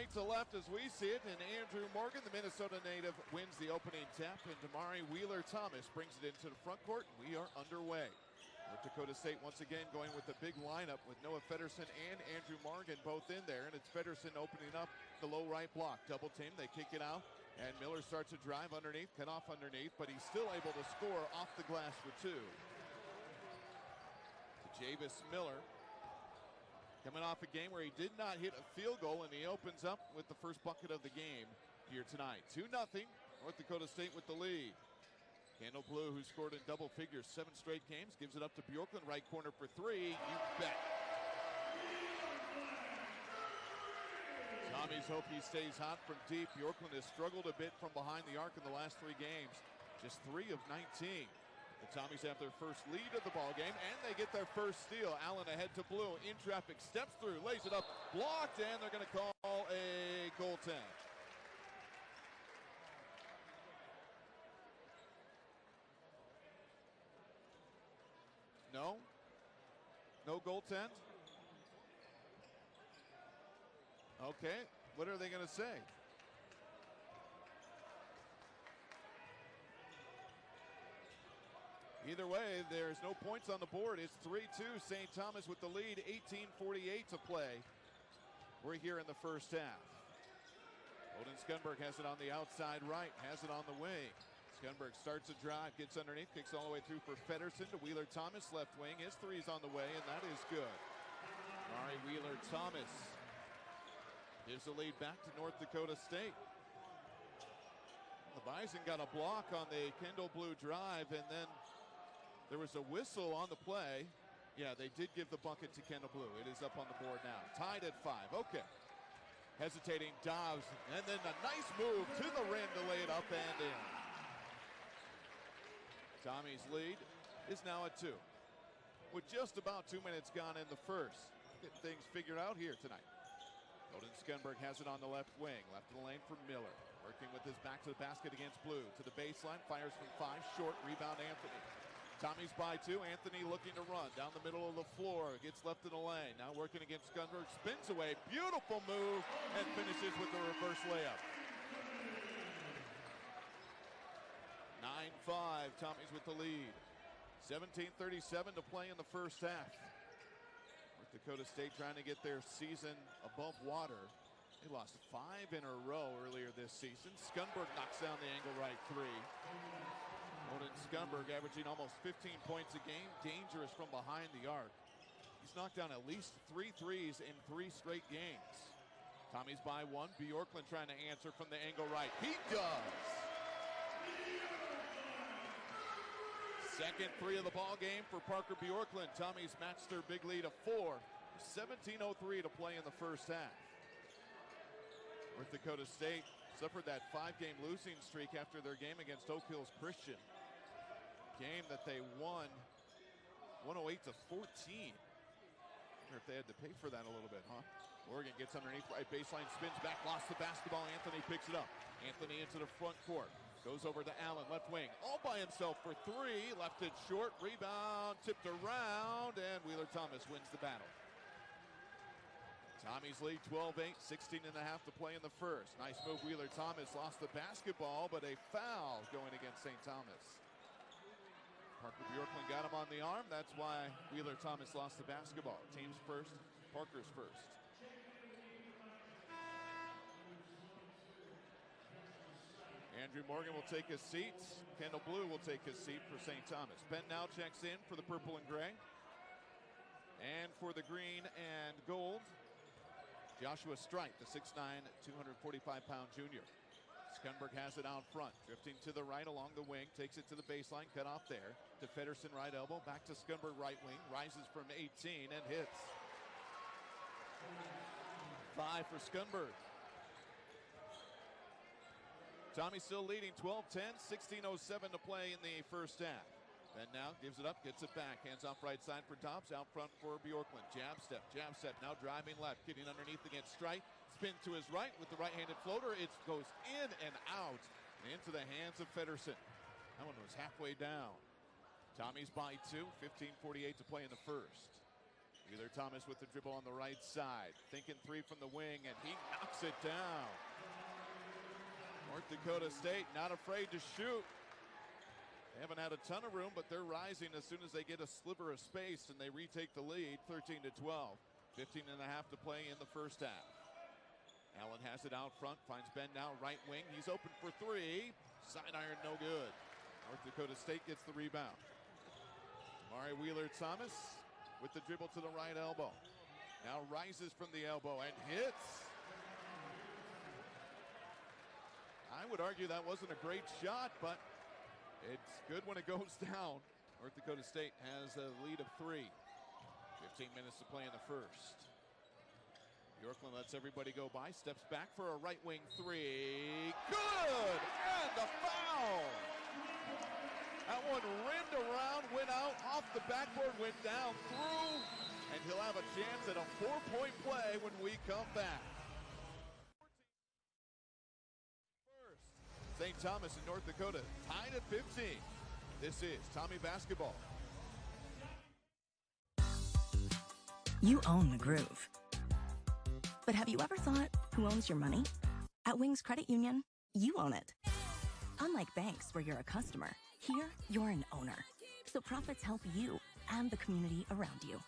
right to left as we see it, and Andrew Morgan, the Minnesota native, wins the opening tap, and Damari Wheeler-Thomas brings it into the front court, and we are underway. North Dakota State once again going with the big lineup with Noah Feddersen and Andrew Morgan both in there, and it's Feddersen opening up the low right block. Double team, they kick it out, and Miller starts to drive underneath, cut off underneath, but he's still able to score off the glass for two. To Javis Miller, coming off a game where he did not hit a field goal, and he opens up with the first bucket of the game here tonight. 2-0, North Dakota State with the lead. Kendall Blue, who scored in double figures 7 straight games, gives it up to Bjorklund, right corner for 3. You bet. Tommies hope he stays hot from deep. Bjorklund has struggled a bit from behind the arc in the last 3 games. Just 3 of 19. The Tommies have their first lead of the ball game, and they get their first steal. Allen ahead to Blue, in traffic, steps through, lays it up, blocked, and they're going to call a goaltend. No? No goaltend? Okay, what are they going to say? Either way, there's no points on the board. It's 3-2, St. Thomas with the lead, 18:48 to play. We're here in the first half. Odin Skundberg has it on the outside right, has it on the wing. Skundberg starts a drive, gets underneath, kicks all the way through for Feddersen to Wheeler-Thomas, left wing. His three's on the way, and that is good. Mari Wheeler-Thomas gives the lead back to North Dakota State. The Bison got a block on the Kendall Blue drive, and then there was a whistle on the play. Yeah, they did give the bucket to Kendall Blue. It is up on the board now. Tied at 5. Okay. Hesitating Dobbs, and then a nice move to the rim to lay it up and in. Tommy's lead is now at 2. With just about 2 minutes gone in the first. Getting things figured out here tonight. Odin Skundberg has it on the left wing. Left of the lane for Miller. Working with his back to the basket against Blue. To the baseline, fires from 5, short, rebound Anthony. Tommy's by 2, Anthony looking to run. Down the middle of the floor, gets left in the lane. Now working against Skundberg, spins away. Beautiful move, and finishes with the reverse layup. 9-5, Tommy's with the lead. 17:37 to play in the first half. North Dakota State trying to get their season above water. They lost 5 in a row earlier this season. Skundberg knocks down the angle right 3. Odin Skundberg averaging almost 15 points a game, dangerous from behind the arc. He's knocked down at least 3 threes in 3 straight games. Tommy's by 1. Bjorklund trying to answer from the angle right. He does! Second 3 of the ball game for Parker Bjorklund. Tommy's matched their big lead of 4. 17:03 to play in the first half. North Dakota State suffered that 5-game losing streak after their game against Oak Hills Christian. Game that they won 108-14. I wonder if they had to pay for that a little bit, huh? Morgan gets underneath right baseline, spins back, lost the basketball. Anthony picks it up. Anthony into the front court. Goes over to Allen, left wing, all by himself for 3. Left it short, rebound, tipped around, and Wheeler-Thomas wins the battle. Tommy's lead 12-8, 16.5 to play in the first. Nice move, Wheeler-Thomas lost the basketball, but a foul going against St. Thomas. Parker Bjorklund got him on the arm. That's why Wheeler-Thomas lost the basketball. Team's first, Parker's first. Andrew Morgan will take his seat. Kendall Blue will take his seat for St. Thomas. Ben now checks in for the purple and gray. And for the green and gold, Joshua Strite, the 6'9", 245-pound junior. Skundberg has it out front, drifting to the right along the wing, takes it to the baseline, cut off there. To Feddersen right elbow, back to Skundberg right wing, rises from 18 and hits. 5 for Skundberg. Tommy still leading 12-10, 16:07 to play in the first half. Ben now gives it up, gets it back, hands off right side for Dobbs, out front for Bjorklund. Jab step, now driving left, getting underneath against Strite. Spin to his right with the right-handed floater. It goes in and out and into the hands of Feddersen. That one was halfway down. Tommy's by 2, 15:48 to play in the first. Wheeler Thomas with the dribble on the right side. Thinking three from the wing, and he knocks it down. North Dakota State not afraid to shoot. They haven't had a ton of room, but they're rising as soon as they get a sliver of space, and they retake the lead, 13-12. 15 and a half to play in the first half. Allen has it out front, finds Ben now, right wing. He's open for three. Side iron, no good. North Dakota State gets the rebound. Mari Wheeler Thomas with the dribble to the right elbow. Now rises from the elbow and hits. I would argue that wasn't a great shot, but it's good when it goes down. North Dakota State has a lead of 3. 15 minutes to play in the first. Bjorklund lets everybody go by, steps back for a right wing three. Good! And a foul! That one rimmed around, went out, off the backboard, went down, through, and he'll have a chance at a 4-point play when we come back. St. Thomas and North Dakota tied at 15. This is Tommy Basketball. You own the groove. But have you ever thought, who owns your money? At Wings Credit Union, you own it. Unlike banks where you're a customer, here you're an owner. So profits help you and the community around you.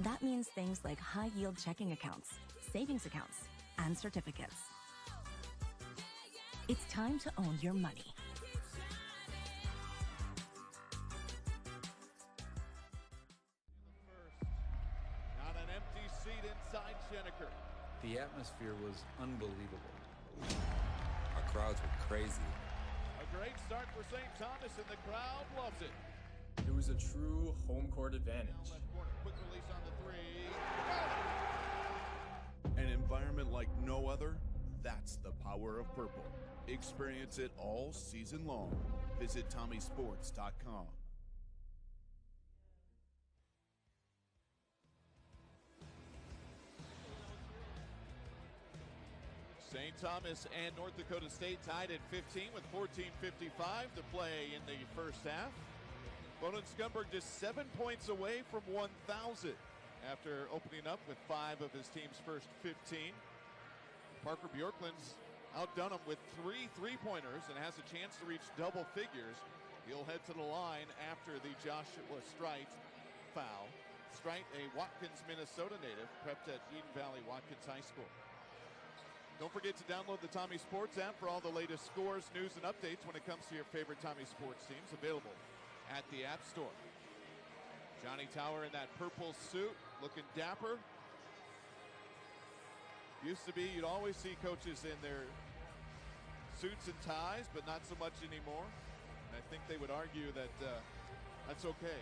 That means things like high-yield checking accounts, savings accounts, and certificates. It's time to own your money. Not an empty seat inside Schenecker. The atmosphere was unbelievable. Our crowds were crazy. A great start for St. Thomas, and the crowd loves it. It was a true home court advantage. Left corner, quick release on the three. An environment like no other, that's the power of purple. Experience it all season long. Visit TommySports.com. St. Thomas and North Dakota State tied at 15 with 14:55 to play in the first half. Bowden Scumberg just 7 points away from 1,000 after opening up with 5 of his team's first 15. Parker Bjorklund's outdone him with 3 three-pointers and has a chance to reach double figures. He'll head to the line after the Joshua Strite foul. Strite, a Watkins, Minnesota native, prepped at Eden Valley Watkins High School. Don't forget to download the Tommy Sports app for all the latest scores, news, and updates when it comes to your favorite Tommy Sports teams, available at the App Store. Johnny Tower in that purple suit, looking dapper. Used to be, you'd always see coaches in their suits and ties, but not so much anymore. And I think they would argue that that's okay.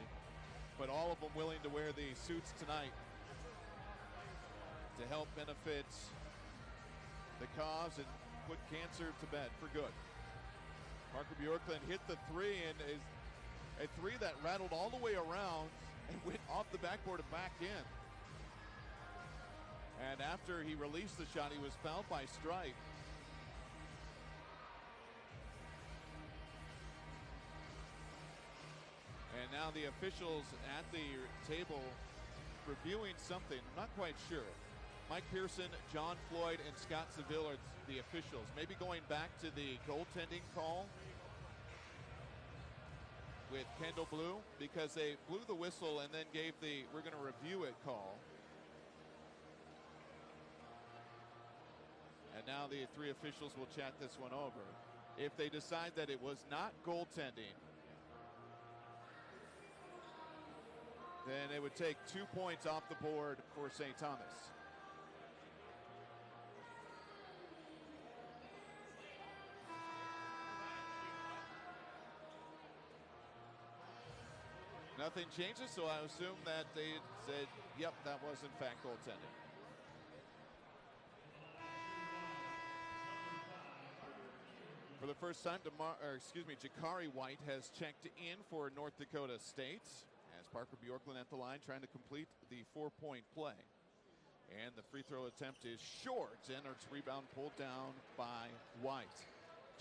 But all of them willing to wear the suits tonight to help benefit the cause and put cancer to bed for good. Parker Bjorklund hit the three, and is a three that rattled all the way around and went off the backboard and back in. And after he released the shot, he was fouled by Strite. And now the officials at the table reviewing something, I'm not quite sure. Mike Pearson, John Floyd, and Scott Seville are the officials. Maybe going back to the goaltending call with Kendall Blue, because they blew the whistle and then gave the "we're going to review it" call. And now the 3 officials will chat this one over. If they decide that it was not goaltending, then it would take 2 points off the board for St. Thomas. Nothing changes, so I assume that they said, yep, that was in fact goaltending. For the first time, Jakari White has checked in for North Dakota State, as Parker Bjorklund at the line trying to complete the 4-point play. And the free throw attempt is short, and its rebound pulled down by White.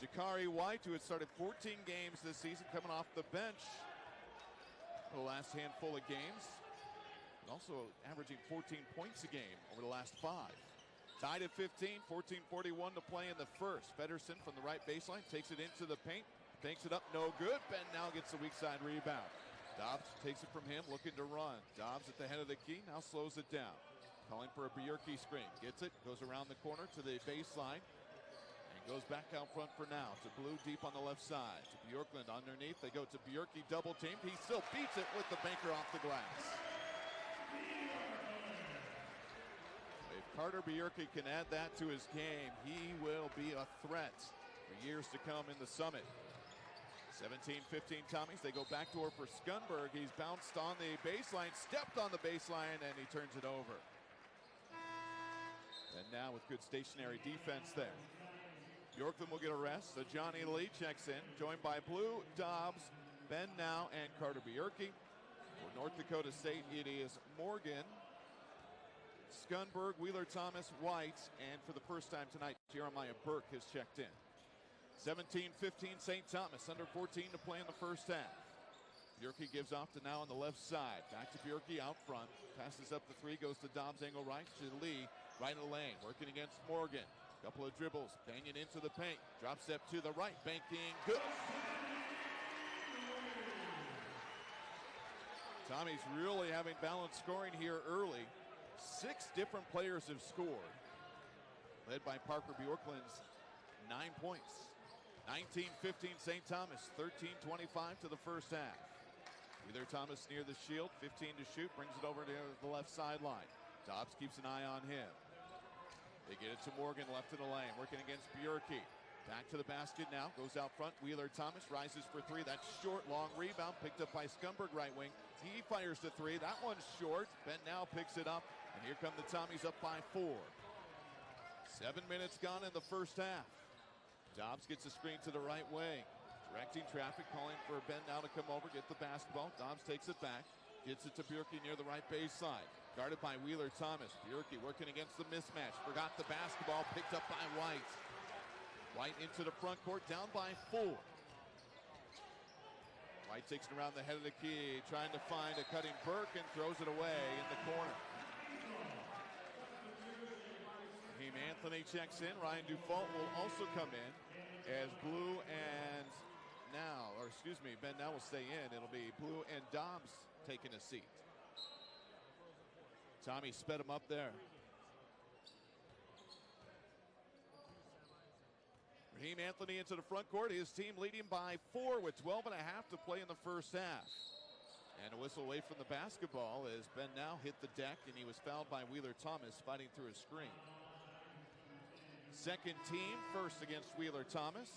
Jakari White, who had started 14 games this season, coming off the bench the last handful of games. Also averaging 14 points a game over the last 5. Tied at 15, 14:41 to play in the first. Feddersen from the right baseline takes it into the paint, banks it up, no good. Ben now gets the weak side rebound. Dobbs takes it from him, looking to run. Dobbs at the head of the key, now slows it down. Calling for a Bjorky screen. Gets it, goes around the corner to the baseline, and goes back out front for now. To Blue deep on the left side. To Bjorklund underneath. They go to Bjorky, double team. He still beats it with the banker off the glass. If Carter Bjorky can add that to his game, he will be a threat for years to come in the Summit. 17-15 Tommies. They go back door for Skundberg. He's bounced on the baseline, stepped on the baseline, and he turns it over. And now with good stationary defense there. Bjorklund will get a rest. So Johnny Lee checks in, joined by Blue, Dobbs, Ben Now, and Carter Bjorky. For North Dakota State, it is Morgan, Skundberg, Wheeler Thomas, White, and for the first time tonight, Jeremiah Burke has checked in. 17-15 St. Thomas, under 14 to play in the first half. Bjorky gives off to Now on the left side. Back to Bjorky out front. Passes up the three, goes to Dobbs, angle right to Lee. Right in the lane, working against Morgan. Couple of dribbles, banging into the paint. Drop step to the right, banking, good. Tommy's really having balanced scoring here early. 6 different players have scored. Led by Parker Bjorklund's 9 points. 19-15 St. Thomas, 13:25 to the first half. Wheeler Thomas near the shield, 15 to shoot, brings it over to the left sideline. Dobbs keeps an eye on him. They get it to Morgan, left in the lane, working against Bjorky. Back to the basket now, goes out front. Wheeler Thomas rises for 3. That's short, long rebound, picked up by Skundberg, right wing. He fires the 3. That one's short. Ben Now picks it up, and here come the Tommies up by 4. 7 minutes gone in the first half. Dobbs gets a screen to the right wing. Directing traffic, calling for Ben Now to come over, get the basketball. Dobbs takes it back, gets it to Bjorky near the right baseline. Guarded by Wheeler Thomas. Bjorky working against the mismatch. Forgot the basketball, picked up by White. White into the front court, down by 4. White takes it around the head of the key, trying to find a cutting Burke and throws it away in the corner. Raheem Anthony checks in. Ryan Dufault will also come in as Blue and Ben Now will stay in. It'll be Blue and Dobbs taking a seat. Tommy sped him up there. Raheem Anthony into the front court. His team leading by 4 with 12 and a half to play in the first half. And a whistle away from the basketball as Ben Now hit the deck, and he was fouled by Wheeler Thomas fighting through a screen. Second team first against Wheeler Thomas.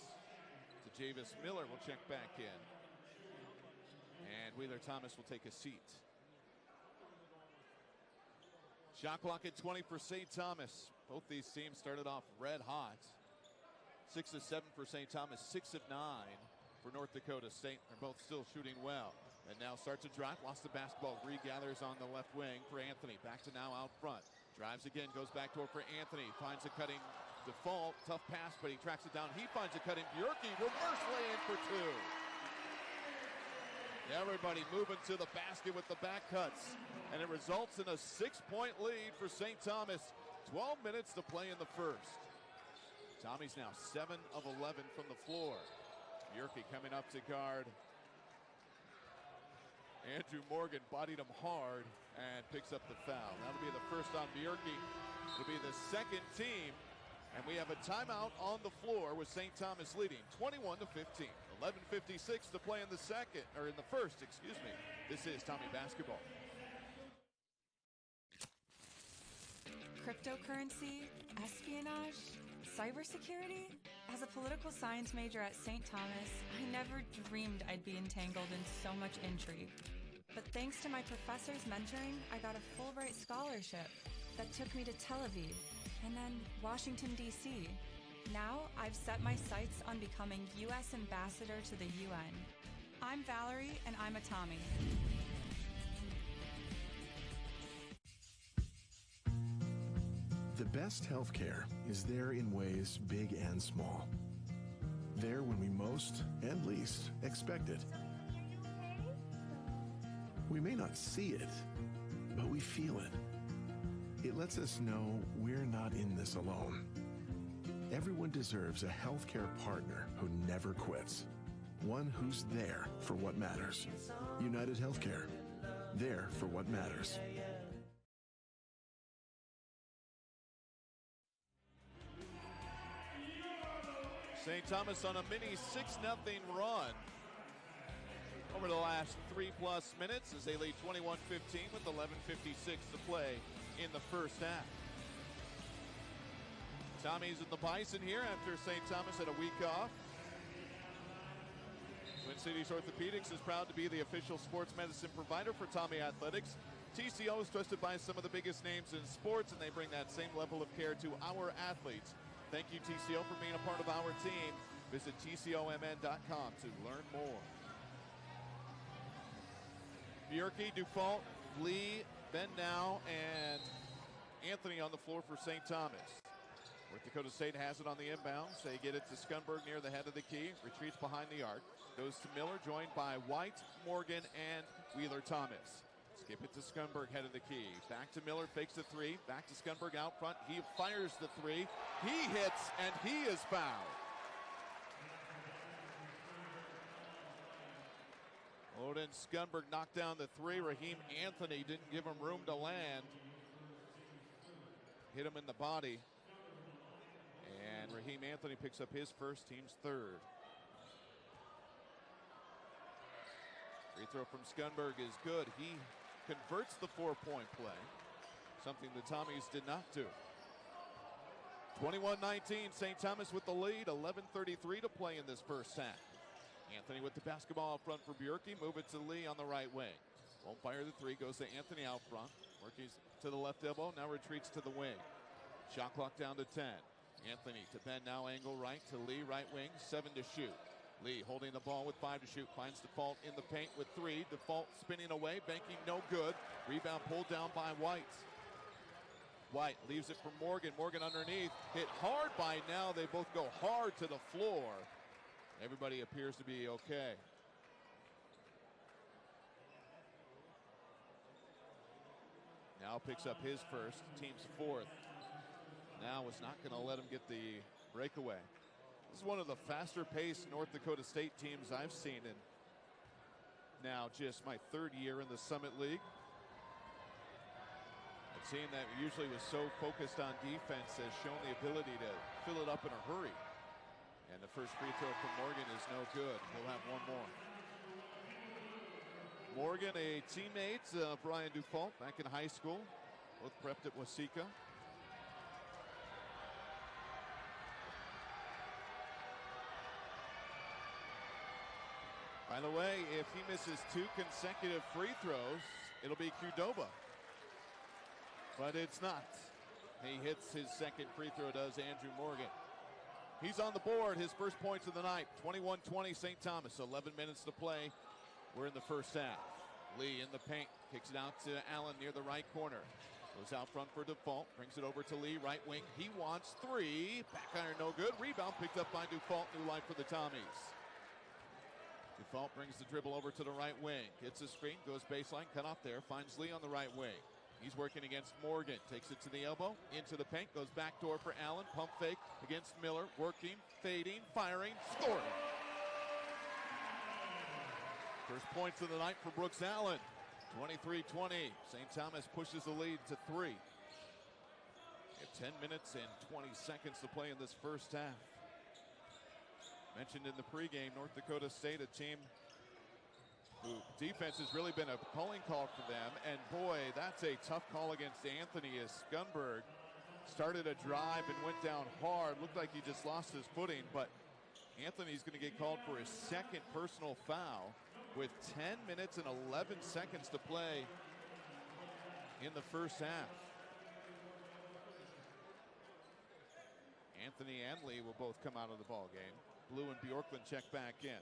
To Javis Miller will check back in. And Wheeler Thomas will take a seat. Shot clock at 20 for St. Thomas. Both these teams started off red hot. 6 of 7 for St. Thomas, 6 of 9 for North Dakota State. They're both still shooting well. And now starts to drive, lost the basketball, regathers on the left wing for Anthony. Back to Now out front. Drives again, goes back door for Anthony. Finds a cutting Default, tough pass, but he tracks it down. He finds a cutting Bjorky, reverse lay-in for 2. Everybody moving to the basket with the back cuts. And it results in a 6-point lead for St. Thomas. 12 minutes to play in the first. Tommy's now 7 of 11 from the floor. Bjorky coming up to guard Andrew Morgan, bodied him hard and picks up the foul. That'll be the first on Bjorky. It'll be the second team. And we have a timeout on the floor with St. Thomas leading 21-15. 11:56 to play in the first, excuse me. This is Tommy basketball. Cryptocurrency, espionage, cybersecurity? As a political science major at St. Thomas, I never dreamed I'd be entangled in so much intrigue. But thanks to my professor's mentoring, I got a Fulbright scholarship that took me to Tel Aviv and then Washington, D.C. Now I've set my sights on becoming U.S. Ambassador to the UN. I'm Valerie, and I'm a Tommy. The best healthcare is there in ways big and small. There when we most and least expect it. We may not see it, but we feel it. It lets us know we're not in this alone. Everyone deserves a healthcare partner who never quits. One who's there for what matters. United Healthcare. There for what matters. St. Thomas on a mini 6-0 run over the last 3+ minutes as they lead 21-15 with 11:56 to play in the first half. Tommy's in the Bison here after St. Thomas had a week off. Twin Cities Orthopedics is proud to be the official sports medicine provider for Tommy Athletics. TCO is trusted by some of the biggest names in sports, and they bring that same level of care to our athletes. Thank you, TCO, for being a part of our team. Visit TCOMN.com to learn more. Bjorklund, Dufault, Lee, Ben Now, and Anthony on the floor for St. Thomas. North Dakota State has it on the inbounds. They get it to Scunberg near the head of the key. Retreats behind the arc. Goes to Miller, joined by White, Morgan, and Wheeler Thomas. Skip it to Scunberg, head of the key. Back to Miller, fakes the three. Back to Scunberg out front. He fires the three. He hits, and he is fouled. Odin Scunberg knocked down the three. Raheem Anthony didn't give him room to land. Hit him in the body. And Raheem Anthony picks up his first, team's third. Free throw from Scunberg is good. He converts the 4-point play, something the Tommies did not do. 21-19, St. Thomas with the lead, 11:33 to play in this first half. Anthony with the basketball up front for Bjorklund, move it to Lee on the right wing. Won't fire the three, goes to Anthony out front. Working to the left elbow, now retreats to the wing. Shot clock down to 10. Anthony to Ben now, angle right to Lee, right wing, 7 to shoot. Lee holding the ball with 5 to shoot, finds Default in the paint with 3. Default spinning away, banking no good. Rebound pulled down by White. White leaves it for Morgan. Morgan underneath, hit hard by now. They both go hard to the floor. Everybody appears to be okay. Now picks up his first, team's fourth. Now is not going to let him get the breakaway. This is one of the faster-paced North Dakota State teams I've seen in now just my third year in the Summit League. A team that usually was so focused on defense has shown the ability to fill it up in a hurry. And the first free throw from Morgan is no good. He'll have one more. Morgan, a teammate of Brian Dufault back in high school. Both prepped at Waseca. By the way, if he misses 2 consecutive free throws, it'll be Qdoba. But it's not. He hits his second free throw, does Andrew Morgan. He's on the board, his first points of the night. 21-20 St. Thomas, 11 minutes to play. We're in the first half. Lee in the paint, kicks it out to Allen near the right corner. Goes out front for Dufault, brings it over to Lee, right wing. He wants 3, back iron no good. Rebound picked up by Dufault, new life for the Tommies. Dufault brings the dribble over to the right wing. Gets a screen, goes baseline, cut off there, finds Lee on the right wing. He's working against Morgan, takes it to the elbow, into the paint, goes back door for Allen, pump fake against Miller, working, fading, firing, scoring. First points of the night for Brooks Allen. 23-20, St. Thomas pushes the lead to 3. We have 10 minutes and 20 seconds to play in this first half. Mentioned in the pregame, North Dakota State, a team who defense has really been a calling call for them. And boy, that's a tough call against Anthony as Scunberg started a drive and went down hard. Looked like he just lost his footing, but Anthony's going to get called for his second personal foul with 10 minutes and 11 seconds to play in the first half. Anthony and Lee will both come out of the ball game. Blue and Bjorklund check back in.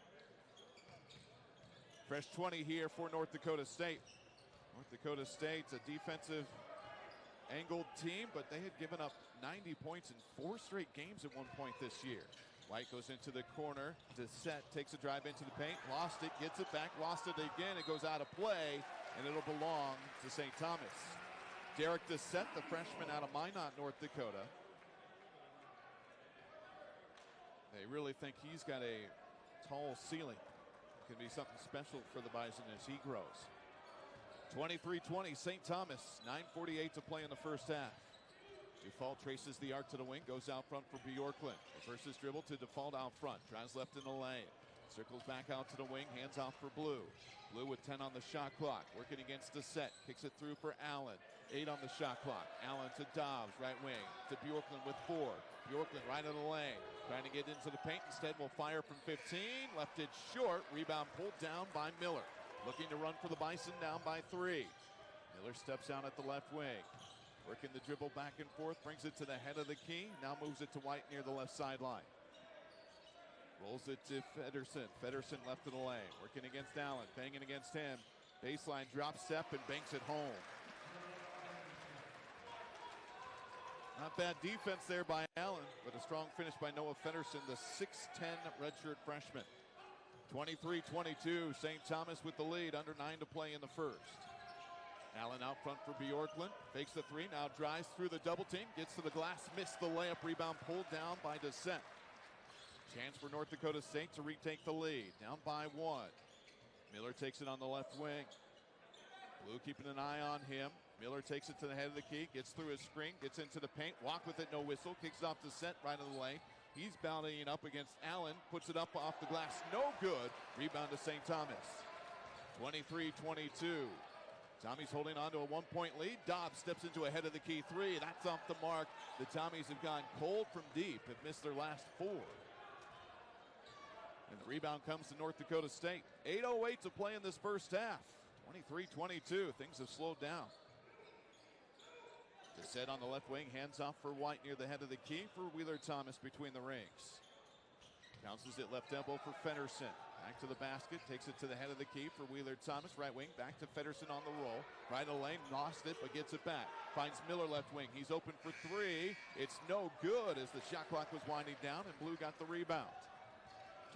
Fresh 20 here for North Dakota State. North Dakota State's a defensive angled team, but they had given up 90 points in 4 straight games at one point this year. White goes into the corner. Dissett takes a drive into the paint. Lost it, gets it back, lost it again. It goes out of play. and it'll belong to St. Thomas. Derek Dissett, the freshman out of Minot, North Dakota. They really think he's got a tall ceiling. It can be something special for the Bison as he grows. 23-20, St. Thomas, 9:48 to play in the first half. Default traces the arc to the wing, goes out front for Bjorklund. Reverses dribble to Default out front, drives left in the lane. Circles back out to the wing, hands off for Blue. Blue with 10 on the shot clock, working against Dissett, kicks it through for Allen. 8 on the shot clock. Allen to Dobbs, right wing, to Bjorklund with 4. Bjorklund right in the lane, trying to get into the paint. Instead will fire from 15, left it short. Rebound pulled down by Miller. Looking to run for the Bison, down by 3. Miller steps out at the left wing. Working the dribble back and forth, brings it to the head of the key. Now moves it to White near the left sideline. Rolls it to Feddersen. Feddersen left of the lane. Working against Allen, banging against him. Baseline drop step and banks it home. Not bad defense there by Allen, but a strong finish by Noah Feddersen, the 6'10 redshirt freshman. 23-22, St. Thomas with the lead, under 9 to play in the first. Allen out front for Bjorklund, fakes the 3, now drives through the double team, gets to the glass, missed the layup, rebound pulled down by Dissett. Chance for North Dakota State to retake the lead, down by 1. Miller takes it on the left wing. Blue keeping an eye on him. Miller takes it to the head of the key, gets through his screen, gets into the paint, walk with it, no whistle, kicks it off Dissett right in the lane. He's bounding up against Allen, puts it up off the glass, no good. Rebound to St. Thomas. 23-22. Tommies holding on to a 1-point lead. Dobbs steps into a head of the key 3. That's off the mark. The Tommies have gone cold from deep, have missed their last 4. And the rebound comes to North Dakota State. 8:08 to play in this first half. 23-22. Things have slowed down. Dissett on the left wing, hands off for White near the head of the key for Wheeler Thomas between the rings. Bounces it left elbow for Feddersen. Back to the basket, takes it to the head of the key for Wheeler Thomas, right wing, back to Feddersen on the roll. Right in the lane, lost it, but gets it back. Finds Miller left wing, he's open for 3. It's no good as the shot clock was winding down and Blue got the rebound.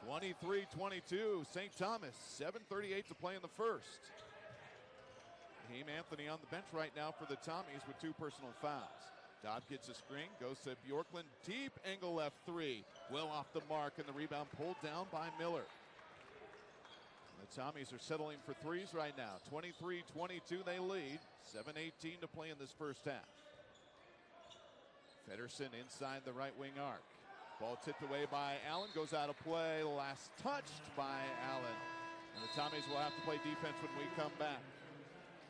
23-22, St. Thomas, 7:38 to play in the first. Haim Anthony on the bench right now for the Tommies with 2 personal fouls. Dodd gets a screen, goes to Bjorklund, deep angle left 3. Well off the mark, and the rebound pulled down by Miller. The Tommies are settling for 3s right now. 23-22 they lead. 7:18 to play in this first half. Feddersen inside the right wing arc. Ball tipped away by Allen, goes out of play. Last touched by Allen. And the Tommies will have to play defense when we come back.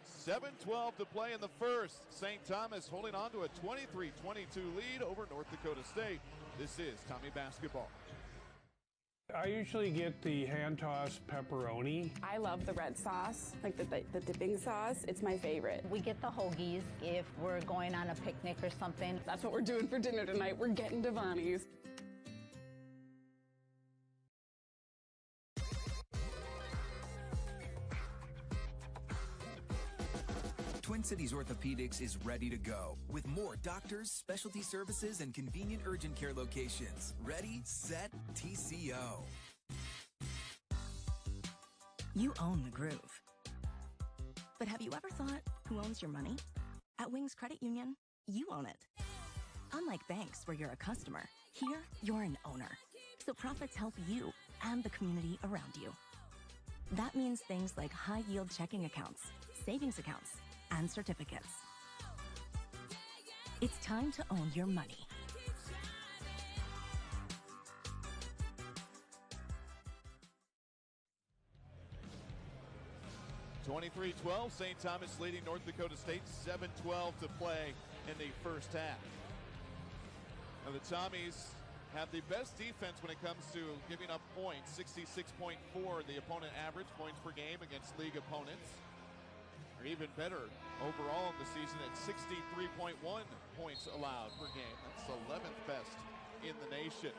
7:12 to play in the first. St. Thomas holding on to a 23-22 lead over North Dakota State. This is Tommy Basketball. I usually get the hand-tossed pepperoni. I love the red sauce, like the dipping sauce. It's my favorite. We get the hoagies if we're going on a picnic or something. That's what we're doing for dinner tonight. We're getting Devani's. Twin Cities Orthopedics is ready to go with more doctors, specialty services, and convenient urgent care locations. Ready, set, TCO. You own the groove. But have you ever thought, who owns your money? At Wings Credit Union, you own it. Unlike banks where you're a customer, here you're an owner. So profits help you and the community around you. That means things like high-yield checking accounts, savings accounts, and certificates. It's time to own your money. (23-12), St. Thomas leading North Dakota State. 7:12 to play in the first half. Now the Tommies have the best defense when it comes to giving up points. 66.4 the opponent average points per game against league opponents. Or even better overall in the season at 63.1 points allowed per game. That's 11th best in the nation.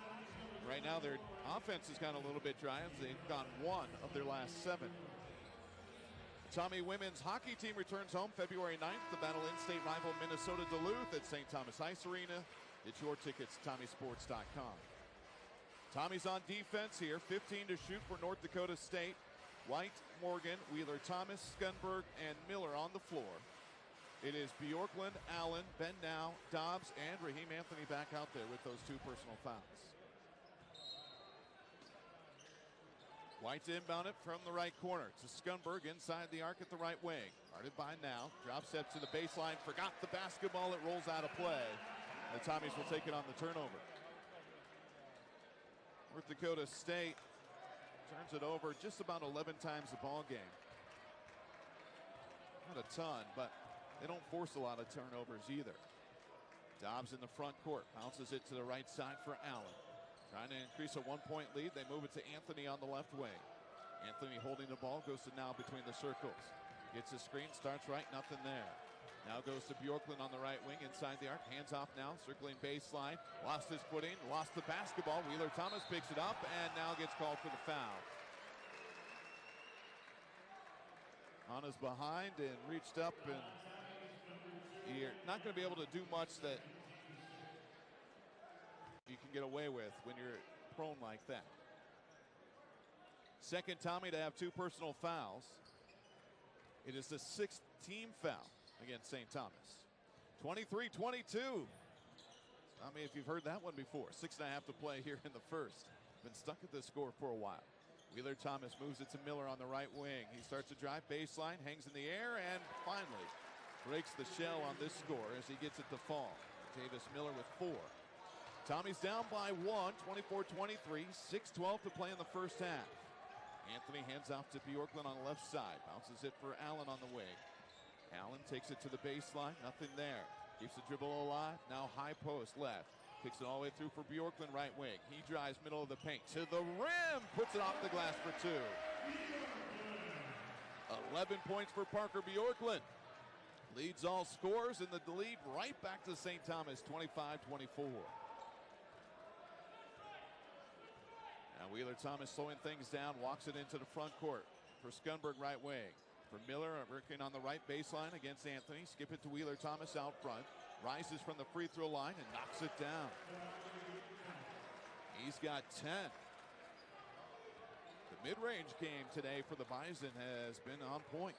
Right now their offense has gone a little bit dry as they've gone 1 of their last 7. Tommy women's hockey team returns home February 9th to battle in-state rival Minnesota Duluth at St. Thomas Ice Arena. Get your tickets at TommySports.com. Tommy's on defense here, 15 to shoot for North Dakota State. White, Morgan, Wheeler Thomas, Skunberg, and Miller on the floor. It is Bjorklund, Allen, Bendow, Dobbs, and Raheem Anthony back out there with those 2 personal fouls. White to inbound it from the right corner to Skunberg inside the arc at the right wing. Guarded by Now. Drop step to the baseline. Forgot the basketball. It rolls out of play. The Tommies will take it on the turnover. North Dakota State turns it over just about 11 times a ball game. Not a ton, but they don't force a lot of turnovers either. Dobbs in the front court. Bounces it to the right side for Allen. Trying to increase a 1-point lead. They move it to Anthony on the left wing. Anthony holding the ball. Goes to Now between the circles. Gets a screen. Starts right. Nothing there. Now goes to Bjorklund on the right wing. Inside the arc. Hands off Now. Circling baseline. Lost his footing. Lost the basketball. Wheeler Thomas picks it up. And Now gets called for the foul. Anna's behind and reached up. And you're not going to be able to do much that you can get away with when you're prone like that. Second Tommy to have 2 personal fouls. It is the 6th team foul against St. Thomas. 23-22. I mean, if you've heard that one before. 6.5 to play here in the first. Been stuck at this score for a while. Wheeler Thomas moves it to Miller on the right wing. He starts to drive baseline, hangs in the air, and finally breaks the shell on this score as he gets it to fall. Davis Miller with 4. Tommy's down by 1, 24-23, 6:12 to play in the first half. Anthony hands off to Bjorklund on the left side. Bounces it for Allen on the wing. Allen takes it to the baseline. Nothing there. Keeps the dribble alive. Now high post left. Kicks it all the way through for Bjorklund right wing. He drives middle of the paint to the rim. Puts it off the glass for 2. 11 points for Parker Bjorklund. Leads all scores, and the lead right back to St. Thomas, 25-24. Now Wheeler Thomas slowing things down, walks it into the front court for Skunberg right wing. For Miller, working on the right baseline against Anthony. Skip it to Wheeler Thomas out front. Rises from the free throw line and knocks it down. He's got 10. The mid-range game today for the Bison has been on point.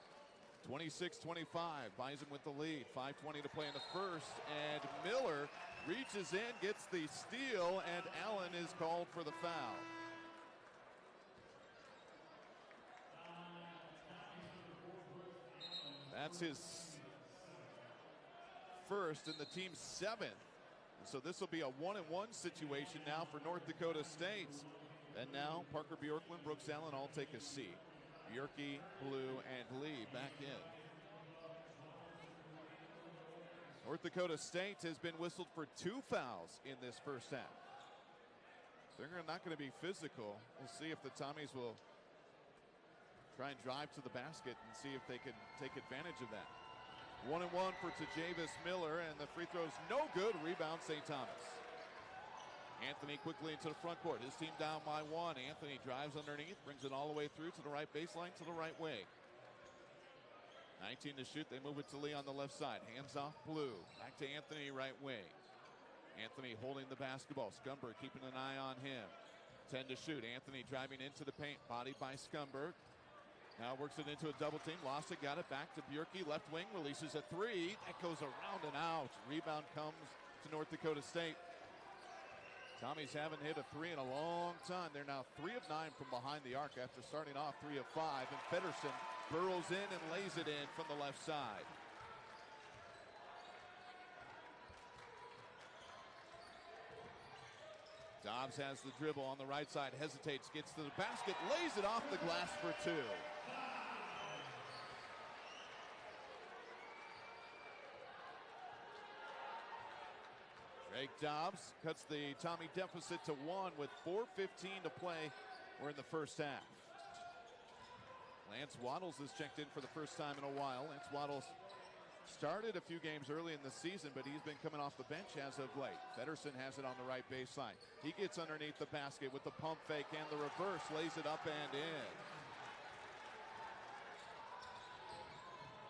26-25, Bison with the lead. 5:20 to play in the first, and Miller reaches in, gets the steal, and Allen is called for the foul. That's his first and the team's 7th. So this will be a 1-and-1 situation now for North Dakota State. And now Parker Bjorklund, Brooks Allen all take a seat. Bjorky, Blue, and Lee back in. North Dakota State has been whistled for 2 fouls in this first half. They're not going to be physical. We'll see if the Tommies will try and drive to the basket and see if they can take advantage of that. 1-and-1 for Tajavis Miller, and the free throw's no good. Rebound St. Thomas. Anthony quickly into the front court. His team down by 1. Anthony drives underneath, brings it all the way through to the right baseline, to the right wing. 19 to shoot. They move it to Lee on the left side. Hands off Blue. Back to Anthony right wing. Anthony holding the basketball. Skunberg keeping an eye on him. 10 to shoot. Anthony driving into the paint. Bodied by Skunberg. Now works it into a double team. Lost it. Got it back to Bjorky. Left wing. Releases a 3. That goes around and out. Rebound comes to North Dakota State. Tommies haven't hit a 3 in a long time. They're now 3 of 9 from behind the arc after starting off 3 of 5. And Pedersen burrows in and lays it in from the left side. Dobbs has the dribble on the right side, hesitates, gets to the basket, lays it off the glass for 2. Drake Dobbs cuts the Tommy deficit to 1 with 4:15 to play. We're in the first half. Lance Waddles has checked in for the first time in a while. Lance Waddles started a few games early in the season, but he's been coming off the bench as of late. Pedersen has it on the right baseline. He gets underneath the basket with the pump fake and the reverse, lays it up and in.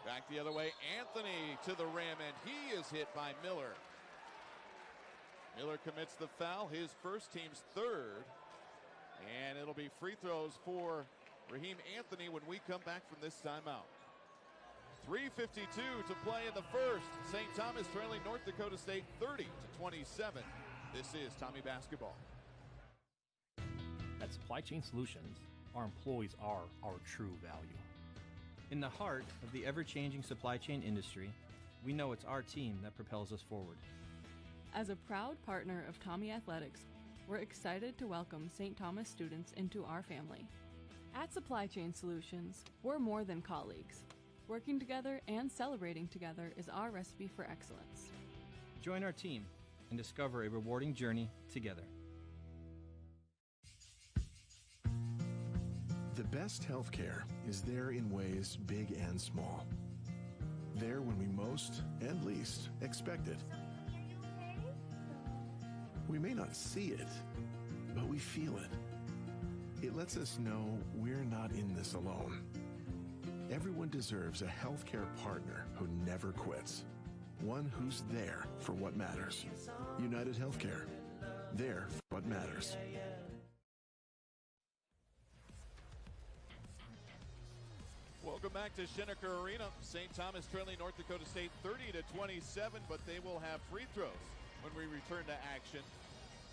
Back the other way, Anthony to the rim, and he is hit by Miller. Miller commits the foul, his first, team's 3rd. And it'll be free throws for Raheem Anthony when we come back from this timeout. 3:52 to play in the first. St. Thomas trailing North Dakota State 30-27. This is Tommy Basketball. At Supply Chain Solutions, our employees are our true value. In the heart of the ever-changing supply chain industry, we know it's our team that propels us forward. As a proud partner of Tommy Athletics, we're excited to welcome St. Thomas students into our family. At Supply Chain Solutions, we're more than colleagues. Working together and celebrating together is our recipe for excellence. Join our team and discover a rewarding journey together. The best healthcare is there in ways big and small. There when we most and least expect it. We may not see it, but we feel it. It lets us know we're not in this alone. Everyone deserves a healthcare partner who never quits. One who's there for what matters. United Healthcare. There for what matters. Welcome back to Schoenecker Arena. St. Thomas trailing North Dakota State 30-27, but they will have free throws when we return to action.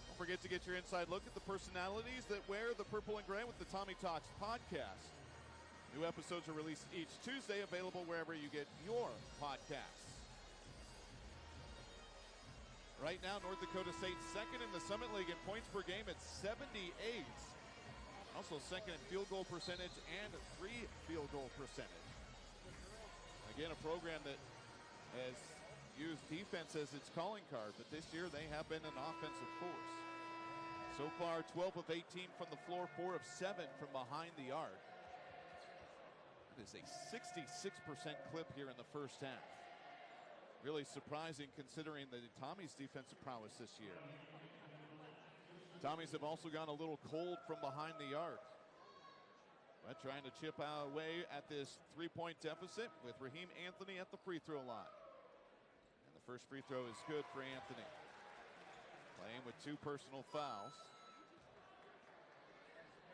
Don't forget to get your inside look at the personalities that wear the purple and gray with the Tommy Talks podcast. New episodes are released each Tuesday, available wherever you get your podcasts. Right now, North Dakota State second in the Summit League in points per game at 78. Also second in field goal percentage and free field goal percentage. Again, a program that has used defense as its calling card, but this year they have been an offensive force. So far, 12 of 18 from the floor, 4 of 7 from behind the arc. It is a 66% clip here in the first half. Really surprising considering the Tommy's defensive prowess this year. Tommies have also gone a little cold from behind the arc. But trying to chip away at this three-point deficit with Raheem Anthony at the free throw line. And the first free throw is good for Anthony. Playing with 2 personal fouls.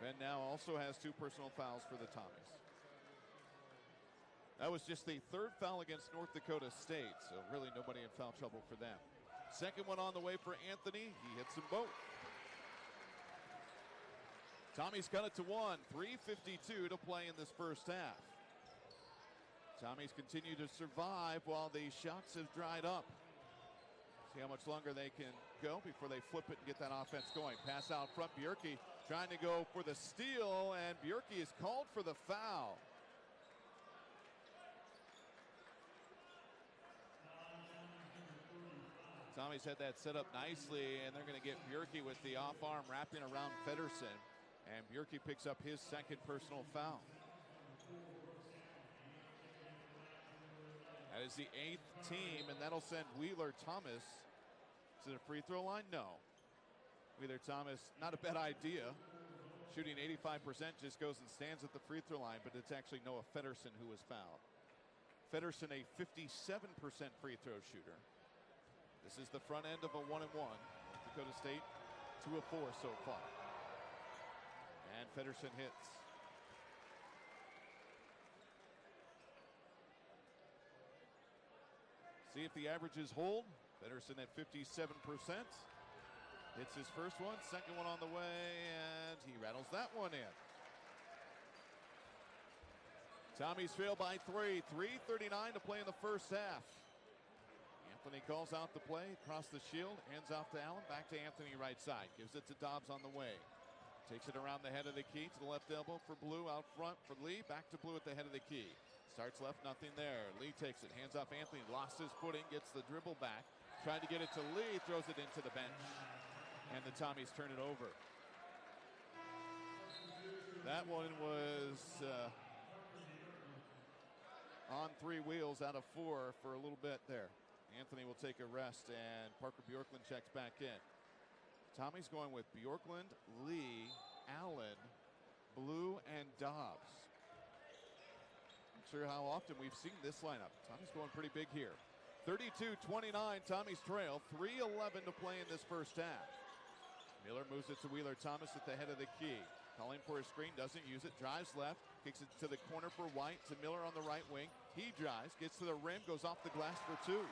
Ben now also has 2 personal fouls for the Tommies. That was just the 3rd foul against North Dakota State, so really nobody in foul trouble for them. Second one on the way for Anthony. He hits them both. Tommy's cut it to 1. 3:52 to play in this first half. Tommy's continue to survive while the shots have dried up. See how much longer they can go before they flip it and get that offense going. Pass out front. Bjorklund trying to go for the steal, and Bjorklund is called for the foul. Tommy's had that set up nicely, and they're going to get Bjorklund with the off arm wrapping around Feddersen. And Bjorklund picks up his 2nd personal foul. That is the 8th team, and that'll send Wheeler Thomas to the free throw line. No. Wheeler Thomas, not a bad idea. Shooting 85%, just goes and stands at the free throw line, but it's actually Noah Feddersen who was fouled. Feddersen, a 57% free throw shooter. This is the front end of a 1-1. Dakota State 2 of 4 so far. And Feddersen hits. See if the averages hold. Feddersen at 57%. Hits his first one, second one on the way, and he rattles that one in. Tommy's failed by 3. 3:39 to play in the first half. Anthony calls out the play, across the shield, hands off to Allen, back to Anthony right side. Gives it to Dobbs on the way. Takes it around the head of the key to the left elbow for Blue, out front for Lee, back to Blue at the head of the key. Starts left, nothing there. Lee takes it, hands off Anthony, lost his footing, gets the dribble back. Trying to get it to Lee, throws it into the bench. And the Tommies turn it over. That one was on 3 wheels out of 4 for a little bit there. Anthony will take a rest, and Parker Bjorklund checks back in. Tommy's going with Bjorklund, Lee, Allen, Blue, and Dobbs. Not sure how often we've seen this lineup. Tommy's going pretty big here. 32-29, Tommy's trail. 3:11 to play in this first half. Miller moves it to Wheeler Thomas at the head of the key. Calling for a screen, doesn't use it. Drives left, kicks it to the corner for White, to Miller on the right wing. He drives, gets to the rim, goes off the glass for two.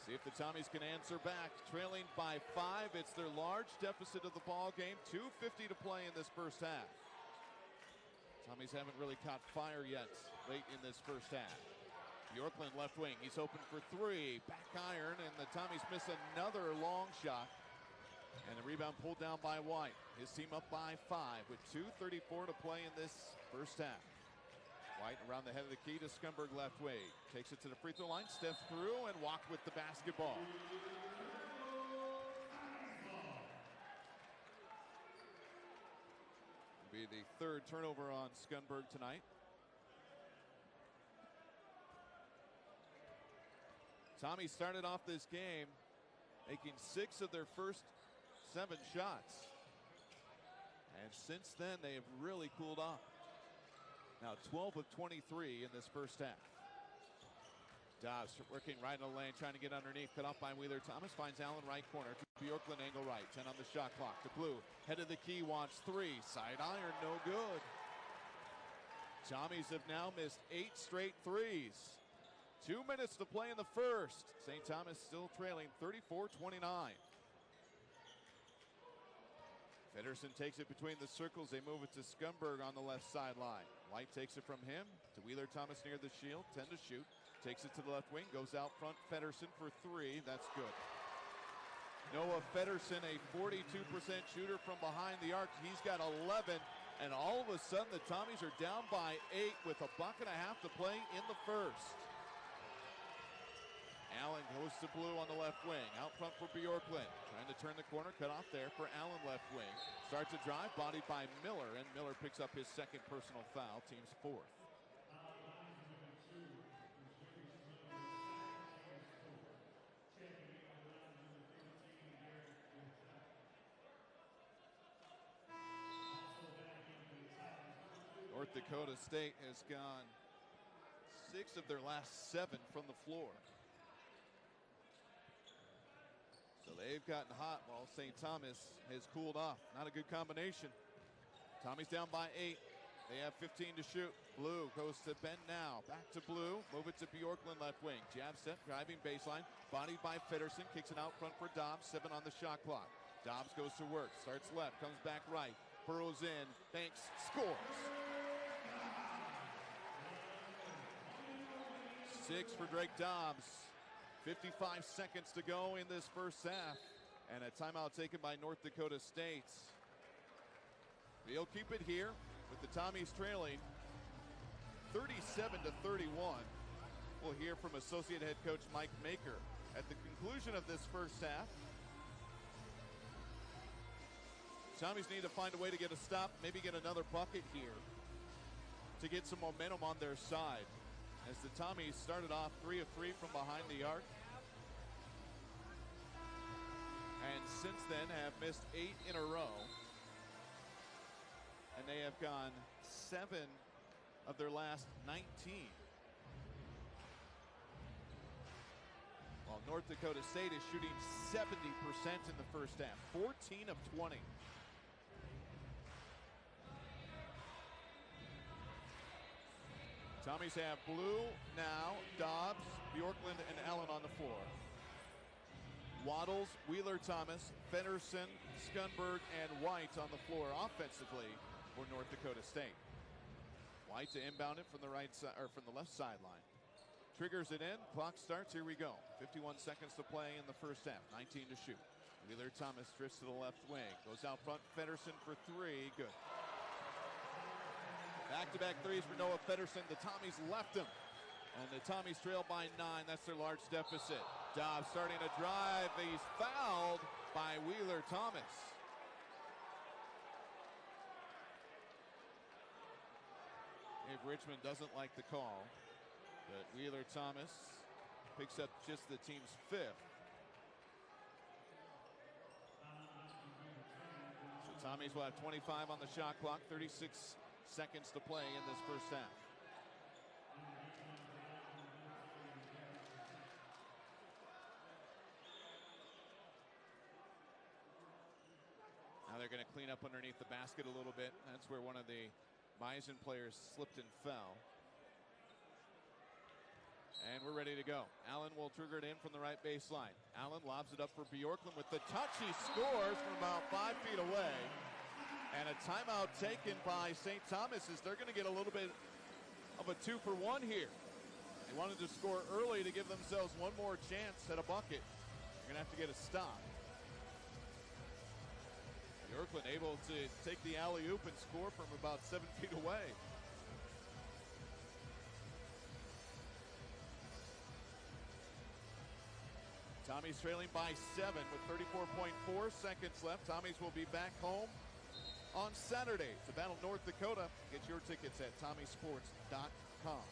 See if the Tommies can answer back. Trailing by 5. It's their large deficit of the ball game. 2:50 to play in this first half. Tommies haven't really caught fire yet late in this first half. Bjorklund left wing. He's open for three. Back iron, and the Tommies miss another long shot. And the rebound pulled down by White. His team up by 5 with 2:34 to play in this first half. White around the head of the key to Scunberg left wing. Takes it to the free throw line, steps through, and walked with the basketball. It'll be the third turnover on Scunberg tonight. Tommy started off this game making 6 of their first 7 shots. And since then, they have really cooled off. Now 12 of 23 in this first half. Dobbs working right in the lane, trying to get underneath. Cut off by Wheeler Thomas. Finds Allen right corner. To Bjorklund, angle right. 10 on the shot clock. To Blue. Head of the key, wants 3. Side iron, no good. Tommies have now missed 8 straight threes. 2 minutes to play in the first. St. Thomas still trailing 34-29. Feddersen takes it between the circles. They move it to Scunberg on the left sideline. White takes it from him to Wheeler Thomas near the shield. 10 to shoot. Takes it to the left wing. Goes out front. Feddersen for 3. That's good. Noah Feddersen, a 42% shooter from behind the arc. He's got 11. And all of a sudden, the Tommies are down by 8 with a buck and a half to play in the first. Allen goes to Blue on the left wing. Out front for Bjorklund. Trying to turn the corner. Cut off there for Allen left wing. Starts a drive. Bodied by Miller. And Miller picks up his second personal foul. Team's 4th. North Dakota State has gone 6 of their last 7 from the floor. So they've gotten hot while St. Thomas has cooled off. Not a good combination. Tommy's down by 8. They have 15 to shoot. Blue goes to Ben now. Back to Blue. Move it to Bjorklund left wing. Jab step, driving baseline. Bodied by Feddersen. Kicks it out front for Dobbs. 7 on the shot clock. Dobbs goes to work. Starts left. Comes back right. Burrows in. Banks. Scores. 6 for Drake Dobbs. 55 seconds to go in this first half. And a timeout taken by North Dakota State. They'll keep it here with the Tommies trailing 37-31. We'll hear from associate head coach Mike Maker at the conclusion of this first half. Tommies need to find a way to get a stop, maybe get another bucket here to get some momentum on their side. As the Tommies started off 3 of 3 from behind the arc. And since then have missed 8 in a row. And they have gone 7 of their last 19. While North Dakota State is shooting 70% in the first half. 14 of 20. Tommies have Blue now, Dobbs, Bjorklund, and Allen on the floor. Waddles, Wheeler Thomas, Feddersen, Scunberg, and White on the floor offensively for North Dakota State. White to inbound it from the right side or from the left sideline. Triggers it in. Clock starts. Here we go. 51 seconds to play in the first half. 19 to shoot. Wheeler Thomas drifts to the left wing. Goes out front. Feddersen for 3. Good. Back-to-back threes for Noah Feddersen. The Tommies left him. And the Tommies trail by 9. That's their large deficit. Dobbs starting to drive. He's fouled by Wheeler Thomas. Dave Richmond doesn't like the call. But Wheeler Thomas picks up just the team's 5th. So Tommies will have 25 on the shot clock. 36 seconds to play in this first half. they're going to clean up underneath the basket a little bit. That's where one of the Bison players slipped and fell. And we're ready to go. Allen will trigger it in from the right baseline. Allen lobs it up for Bjorklund with the touch. He scores from about 5 feet away. And a timeout taken by St. Thomas as they're going to get a little bit of a 2-for-1 here. They wanted to score early to give themselves one more chance at a bucket. They're going to have to get a stop. Bjorklund able to take the alley-oop and score from about 7 feet away. Tommy's trailing by 7 with 34.4 seconds left. Tommy's will be back home on Saturday to battle North Dakota. Get your tickets at TommySports.com.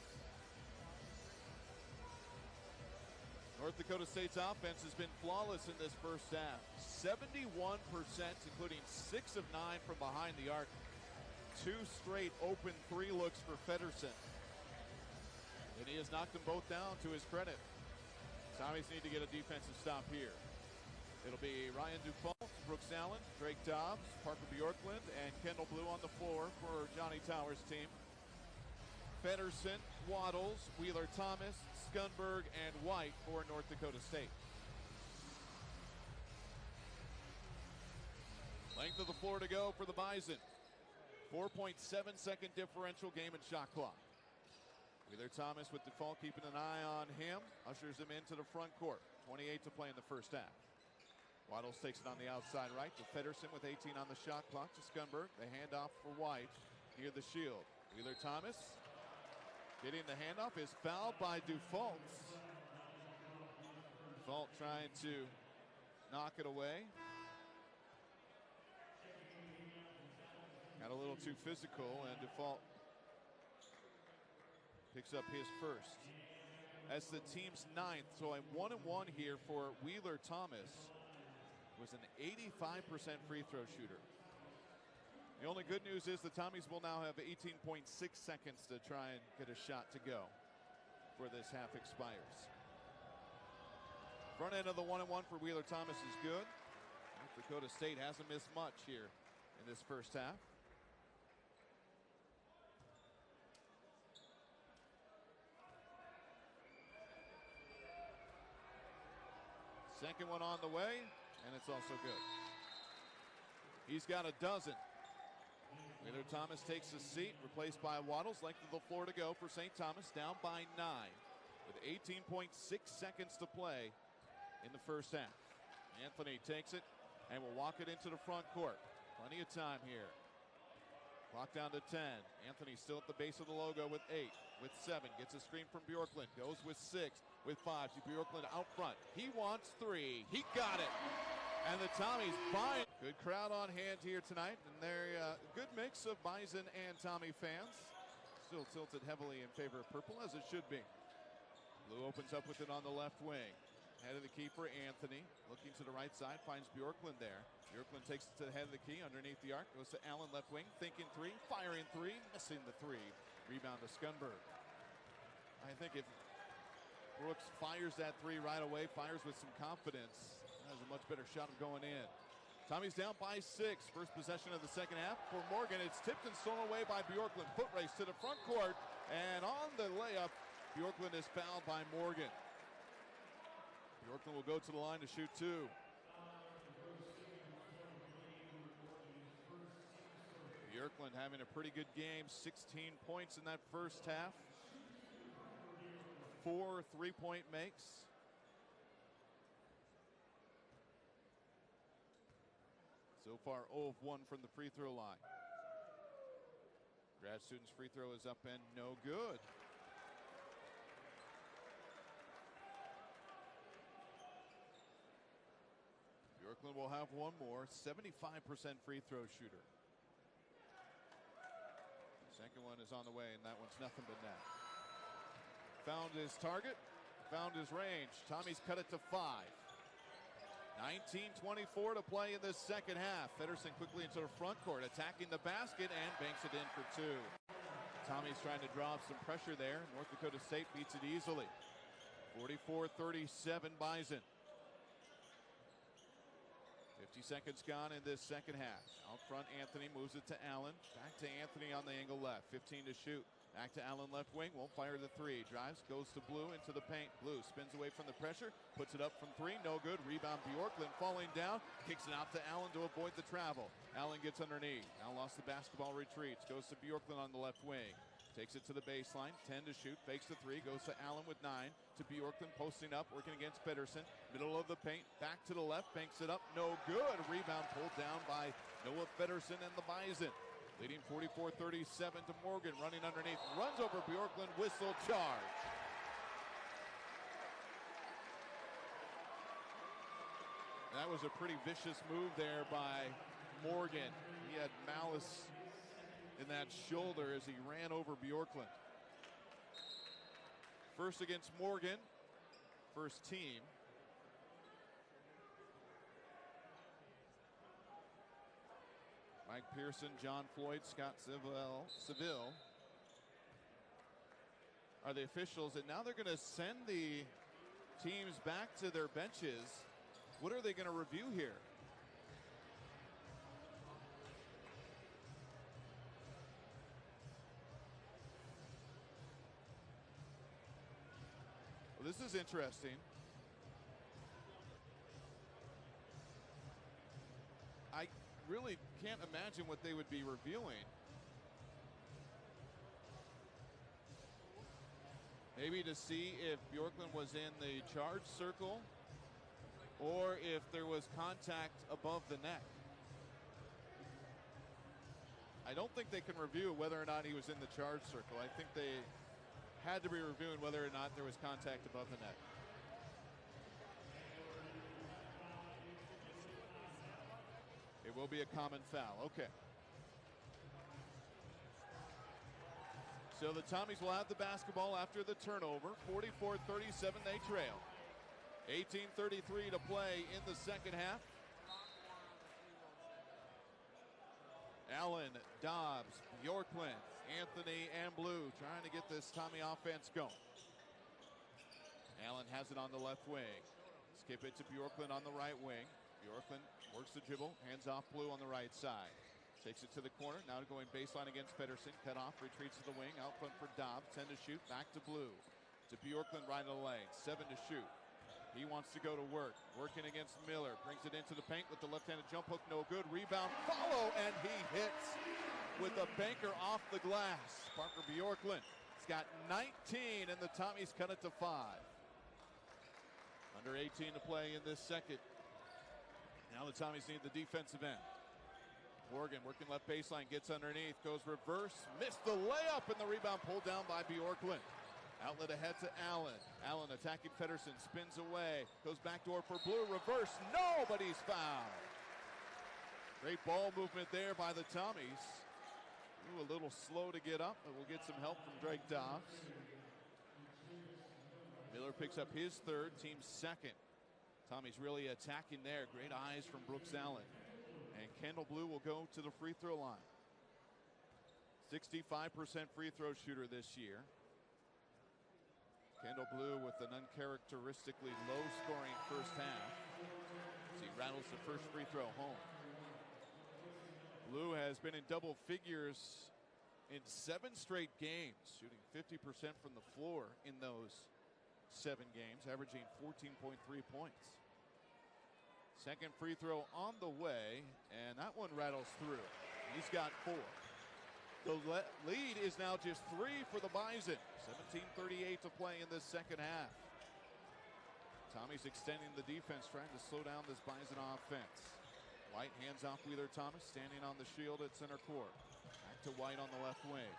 North Dakota State's offense has been flawless in this first half. 71%, including 6 of 9 from behind the arc. 2 straight open 3 looks for Feddersen. And he has knocked them both down to his credit. Tommies need to get a defensive stop here. It'll be Ryan Dufault, Brooks Allen, Drake Dobbs, Parker Bjorklund, and Kendall Blue on the floor for Johnny Towers' team. Feddersen, Waddles, Wheeler Thomas, Skunberg, and White for North Dakota State. Length of the floor to go for the Bison. 4.7-second differential game and shot clock. Wheeler Thomas with Default keeping an eye on him. Ushers him into the front court. 28 to play in the first half. Waddles takes it on the outside right to Feddersen with 18 on the shot clock to Skunberg. The handoff for White near the shield. Wheeler Thomas getting the handoff is fouled by Dufault. Dufault trying to knock it away. Got a little too physical, and Dufault picks up his first. That's the team's 9th, so a 1-1 here for Wheeler Thomas. Was an 85% free throw shooter. The only good news is the Tommies will now have 18.6 seconds to try and get a shot to go before this half expires. Front end of the 1-1 for Wheeler Thomas is good. North Dakota State hasn't missed much here in this first half. Second one on the way, and it's also good. He's got a dozen. Wheeler Thomas takes a seat, replaced by Waddles. Length of the floor to go for St. Thomas, down by 9 with 18.6 seconds to play in the first half. Anthony takes it and will walk it into the front court. Plenty of time here. Clock down to 10. Anthony still at the base of the logo with 8, with 7. Gets a screen from Bjorklund. Goes with 6, with 5. To Bjorklund out front. He wants 3. He got it. And the Tommies buy it. Good crowd on hand here tonight. And they're a good mix of Bison and Tommy fans. Still tilted heavily in favor of purple, as it should be. Blue opens up with it on the left wing. Head of the key for Anthony. Looking to the right side, finds Bjorklund there. Bjorklund takes it to the head of the key, underneath the arc. Goes to Allen, left wing, thinking 3, firing 3, missing the 3. Rebound to Skunberg. I think if Brooks fires that 3 right away, fires with some confidence, has a much better shot of going in. Tommy's down by 6. First possession of the second half for Morgan. It's tipped and stolen away by Bjorklund. Foot race to the front court, and on the layup, Bjorklund is fouled by Morgan. Bjorklund will go to the line to shoot 2. Bjorklund having a pretty good game. 16 points in that first half. 4 3-point makes. So far 0 of 1 from the free throw line. Grad student's free throw is up and no good. Bjorklund will have one more. 75% free throw shooter. Second one is on the way, and that one's nothing but net. Found his target, found his range. Tommy's cut it to 5. 19:24 to play in the second half. Feddersen quickly into the front court, attacking the basket and banks it in for 2. Tommy's trying to draw up some pressure there. North Dakota State beats it easily. 44-37 Bison. 50 seconds gone in this second half. Out front, Anthony moves it to Allen. Back to Anthony on the angle left. 15 to shoot. Back to Allen left wing. Won't fire the three. Drives, goes to Blue into the paint. Blue spins away from the pressure. Puts it up from three. No good. Rebound Bjorklund falling down. Kicks it out to Allen to avoid the travel. Allen gets underneath. Now lost the basketball, retreats. Goes to Bjorklund on the left wing. Takes it to the baseline. 10 to shoot. Fakes the three. Goes to Allen with 9. To Bjorklund posting up. Working against Pedersen. Middle of the paint. Back to the left. Banks it up. No good. Rebound pulled down by Noah Pedersen and the Bison. Leading 44-37 to Morgan. Running underneath. Runs over Bjorklund. Whistle, charge. That was a pretty vicious move there by Morgan. He had malice in that shoulder as he ran over Bjorklund. First against Morgan. First team. Mike Pearson, John Floyd, Scott Seville are the officials, and now they're going to send the teams back to their benches. What are they going to review here? Well, this is interesting. I really can't imagine what they would be reviewing. Maybe to see if Bjorklund was in the charge circle or if there was contact above the neck. I don't think they can review whether or not he was in the charge circle. I think they had to be reviewing whether or not there was contact above the neck. It will be a common foul. Okay. So the Tommies will have the basketball after the turnover. 44-37 they trail. 18:33 to play in the second half. Allen, Dobbs, Bjorklund, Anthony, and Blue trying to get this Tommy offense going. Allen has it on the left wing. Skip it to Bjorklund on the right wing. Bjorklund works the dribble, hands off Blue on the right side. Takes it to the corner, now going baseline against Pedersen. Cut off, retreats to the wing, out front for Dobbs. 10 to shoot, back to Blue. To Bjorklund right of the lane, 7 to shoot. He wants to go to work, working against Miller. Brings it into the paint with the left-handed jump hook, no good. Rebound, follow, and he hits with a banker off the glass. Parker Bjorklund. He's got 19, and the Tommies cut it to 5. Under 18 to play in this second. Now the Tommies need the defensive end. Morgan working left baseline, gets underneath, goes reverse, missed the layup, and the rebound pulled down by Bjorklund. Outlet ahead to Allen. Allen attacking Pedersen, spins away, goes backdoor for Blue, reverse, nobody's fouled. Great ball movement there by the Tommies. Ooh, a little slow to get up, but we'll get some help from Drake Dobbs. Miller picks up his third, team's second. Tommy's really attacking there. Great eyes from Brooks Allen. And Kendall Blue will go to the free throw line. 65% free throw shooter this year. Kendall Blue with an uncharacteristically low scoring first half as he rattles the first free throw home. Blue has been in double figures in 7 straight games, shooting 50% from the floor in those 7 games, averaging 14.3 points. Second free throw on the way, and that one rattles through. He's got 4. The lead is now just 3 for the Bison. 17:38 to play in this second half. Tommy's extending the defense, trying to slow down this Bison offense. White hands off Wheeler Thomas, standing on the shield at center court. Back to White on the left wing.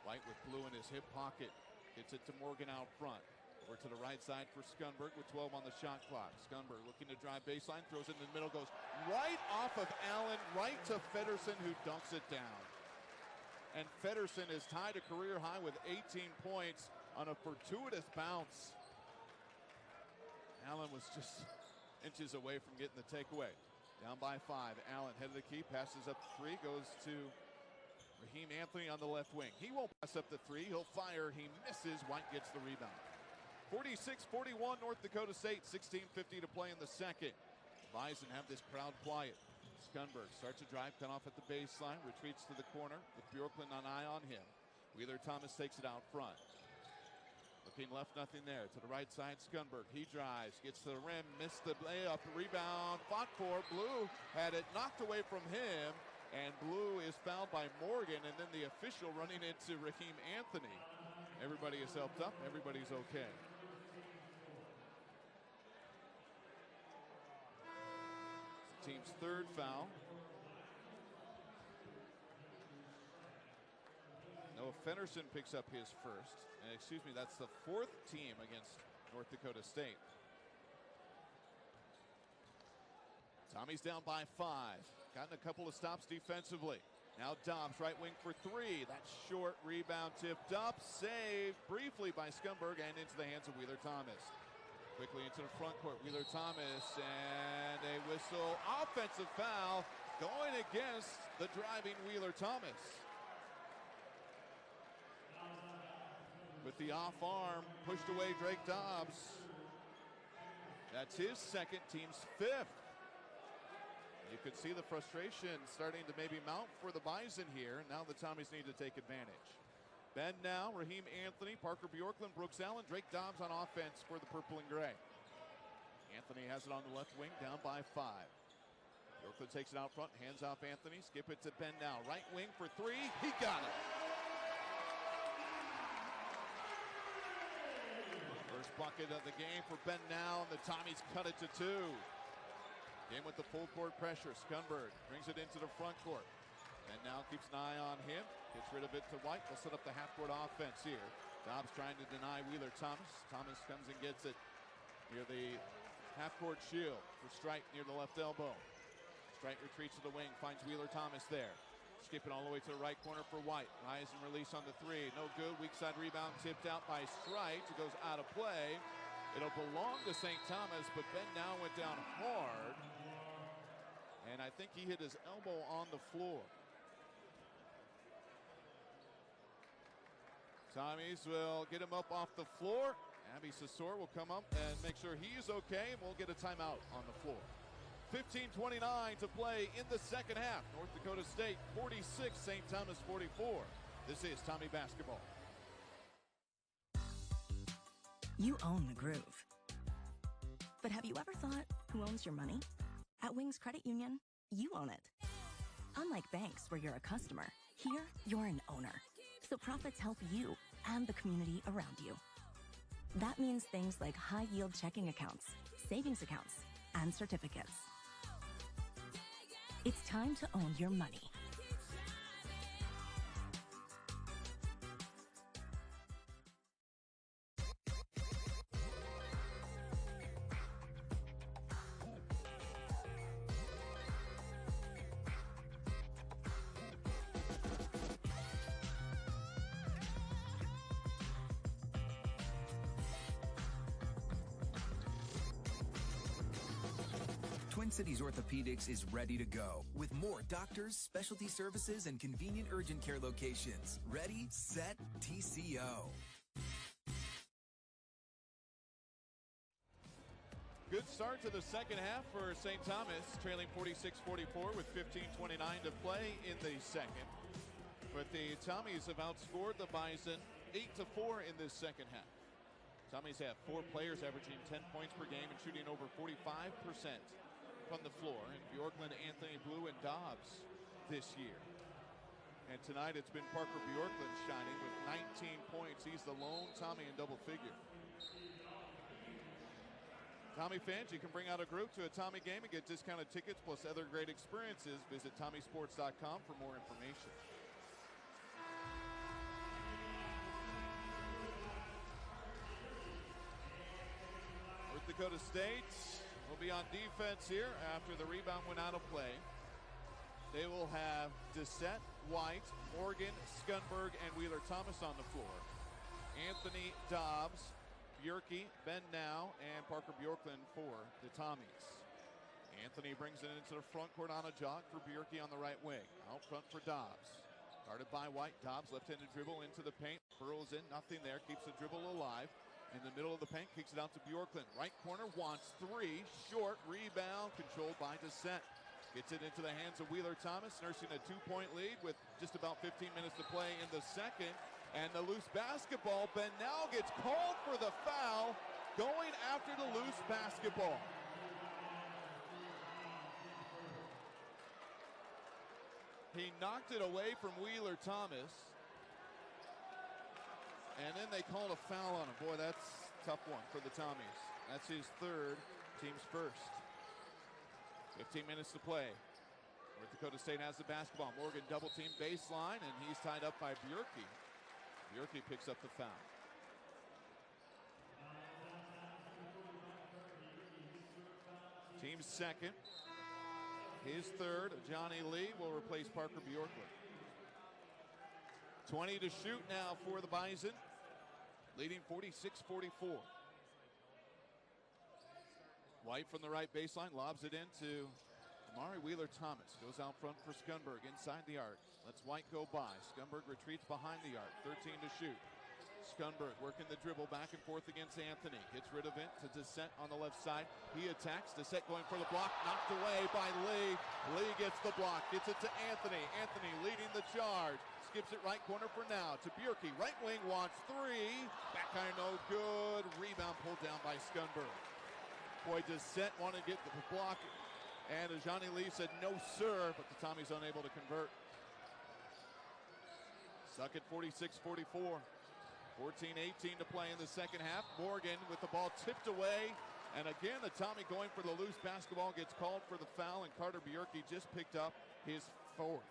White with Blue in his hip pocket. Gets it to Morgan out front. Over to the right side for Skundberg with 12 on the shot clock. Skundberg looking to drive baseline, throws it in the middle, goes right off of Allen, right to Pedersen, who dunks it down. And Pedersen is tied a career high with 18 points on a fortuitous bounce. Allen was just inches away from getting the takeaway. Down by 5. Allen head of the key, passes up the 3, goes to Raheem Anthony on the left wing. He won't pass up the 3. He'll fire. He misses. White gets the rebound. 46-41 North Dakota State. 16:50 to play in the second. Bison have this crowd quiet. Skundberg starts a drive, cut off at the baseline, retreats to the corner with Bjorklund on eye on him. Wheeler Thomas takes it out front. Looking left, nothing there. To the right side, Skundberg. He drives, gets to the rim, missed the layup, rebound, fought for. Blue had it knocked away from him, and Blue is fouled by Morgan, and then the official running into Raheem Anthony. Everybody is helped up, everybody's okay. Team's third foul. Noah Fennerson picks up his first. Excuse me, that's the fourth team against North Dakota State. Tommy's down by 5. Gotten a couple of stops defensively. Now Dobbs, right wing for 3. That short rebound tipped up, saved briefly by Skundberg and into the hands of Wheeler Thomas. Quickly into the front court, Wheeler Thomas, and a whistle, offensive foul going against the driving Wheeler Thomas. With the off arm, pushed away Drake Dobbs. That's his second, team's 5th. You could see the frustration starting to maybe mount for the Bison here. Now the Tommies need to take advantage. Ben now, Raheem Anthony, Parker Bjorklund, Brooks Allen, Drake Dobbs on offense for the purple and gray. Anthony has it on the left wing, down by 5. Bjorklund takes it out front, hands off Anthony, skip it to Ben now. Right wing for 3, he got it. First bucket of the game for Ben now, and the Tommies cut it to 2. Game with the full court pressure. Skundberg brings it into the front court. And now keeps an eye on him. Gets rid of it to White. They'll set up the half-court offense here. Dobbs trying to deny Wheeler Thomas. Thomas comes and gets it near the half-court shield for Strite near the left elbow. Strite retreats to the wing, finds Wheeler Thomas there. Skipping all the way to the right corner for White. Rise and release on the 3. No good. Weak side rebound tipped out by Strite. It goes out of play. It'll belong to St. Thomas, but Ben now went down hard. And I think he hit his elbow on the floor. Tommies will get him up off the floor. Abby Sassour will come up and make sure he's okay, and we'll get a timeout on the floor. 15:29 to play in the second half. North Dakota State 46, St. Thomas 44. This is Tommy basketball. You own the groove. But have you ever thought, who owns your money? At Wings Credit Union, you own it. Unlike banks where you're a customer, here you're an owner. So profits help you and the community around you. That means things like high-yield checking accounts, savings accounts, and certificates. It's time to own your money. Twin Cities Orthopedics is ready to go with more doctors, specialty services, and convenient urgent care locations. Ready, set, TCO. Good start to the second half for St. Thomas, trailing 46-44 with 15:29 to play in the second. But the Tommies have outscored the Bison 8-4 in this second half. Tommies have 4 players averaging 10 points per game and shooting over 45% from the floor, and Bjorklund, Anthony, Blue, and Dobbs this year. And tonight it's been Parker Bjorklund shining with 19 points. He's the lone Tommy in double figure. Tommy fans, you can bring out a group to a Tommy game and get discounted tickets plus other great experiences. Visit TommySports.com for more information. North Dakota State will be on defense here after the rebound went out of play. They will have Dissett, White, Morgan, Skundberg, and Wheeler Thomas on the floor. Anthony, Dobbs, Bjorky, Ben Now, and Parker Bjorklund for the Tommies. Anthony brings it into the front court on a jog for Bjorky on the right wing. Out front for Dobbs. Guarded by White. Dobbs left-handed dribble into the paint. Burrows in, nothing there. Keeps the dribble alive. In the middle of the paint, kicks it out to Bjorklund. Right corner, wants three. Short rebound, controlled by Dissett. Gets it into the hands of Wheeler Thomas, nursing a 2-point lead with just about 15 minutes to play in the second. And the loose basketball, Benel gets called for the foul, going after the loose basketball. He knocked it away from Wheeler Thomas. And then they called a foul on him. Boy, that's a tough one for the Tommies. That's his third, team's first. 15 minutes to play. North Dakota State has the basketball. Morgan double team baseline, and he's tied up by Bjorky. Bjorky picks up the foul. Team's second. His third, Johnny Lee, will replace Parker Bjorklund. 20 to shoot now for the Bison, leading 46-44. White from the right baseline, lobs it into Amari Wheeler Thomas. Goes out front for Skundberg inside the arc. Lets White go by. Skundberg retreats behind the arc. 13 to shoot. Skundberg working the dribble back and forth against Anthony. Gets rid of it to Dissett on the left side. He attacks. Dissett going for the block. Knocked away by Lee. Lee gets the block. Gets it to Anthony. Anthony leading the charge. Skips it right corner for now to Bjorky. Right wing wants three. Back iron no good. Rebound pulled down by Skundberg. Boy, Dissett wanted to get the block. And Johnny Lee said no, sir. But the Tommies unable to convert. Stuck at 46-44. 14-18 to play in the second half. Morgan with the ball tipped away. And again, the Tommy going for the loose basketball gets called for the foul. And Carter Bjorky just picked up his fourth.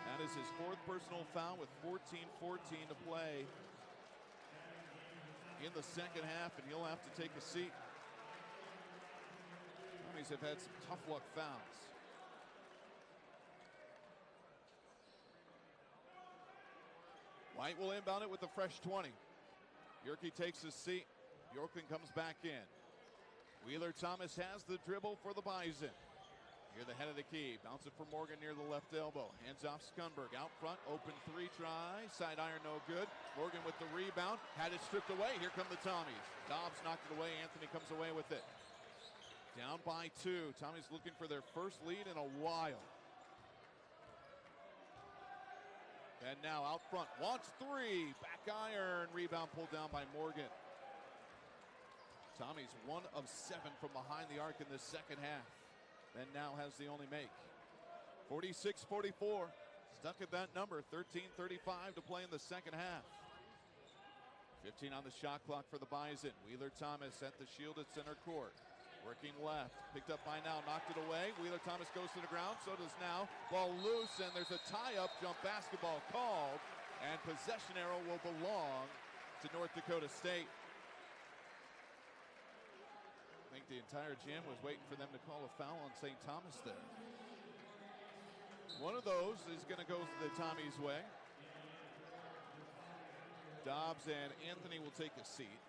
That is his fourth personal foul with 14-14 to play in the second half, and he'll have to take a seat. Tommies have had some tough luck fouls. White will inbound it with a fresh 20. Bjorky takes his seat. Bjorklund comes back in. Wheeler Thomas has the dribble for the Bison. Near the head of the key. Bounce it for Morgan near the left elbow. Hands off Skundberg. Out front. Open three try. Side iron no good. Morgan with the rebound. Had it stripped away. Here come the Tommies. Dobbs knocked it away. Anthony comes away with it. Down by two. Tommies looking for their first lead in a while. And now out front. Wants three. Back iron. Rebound pulled down by Morgan. Tommies 1 of 7 from behind the arc in the second half. And now has the only make. 46-44. Stuck at that number. 13:35 to play in the second half. 15 on the shot clock for the Bison. Wheeler Thomas at the shielded center court. Working left. Picked up by now. Knocked it away. Wheeler Thomas goes to the ground. So does now. Ball loose. And there's a tie-up jump basketball called. And possession arrow will belong to North Dakota State. I think the entire gym was waiting for them to call a foul on St. Thomas there. One of those is going to go the Tommies' way. Dobbs and Anthony will take a seat.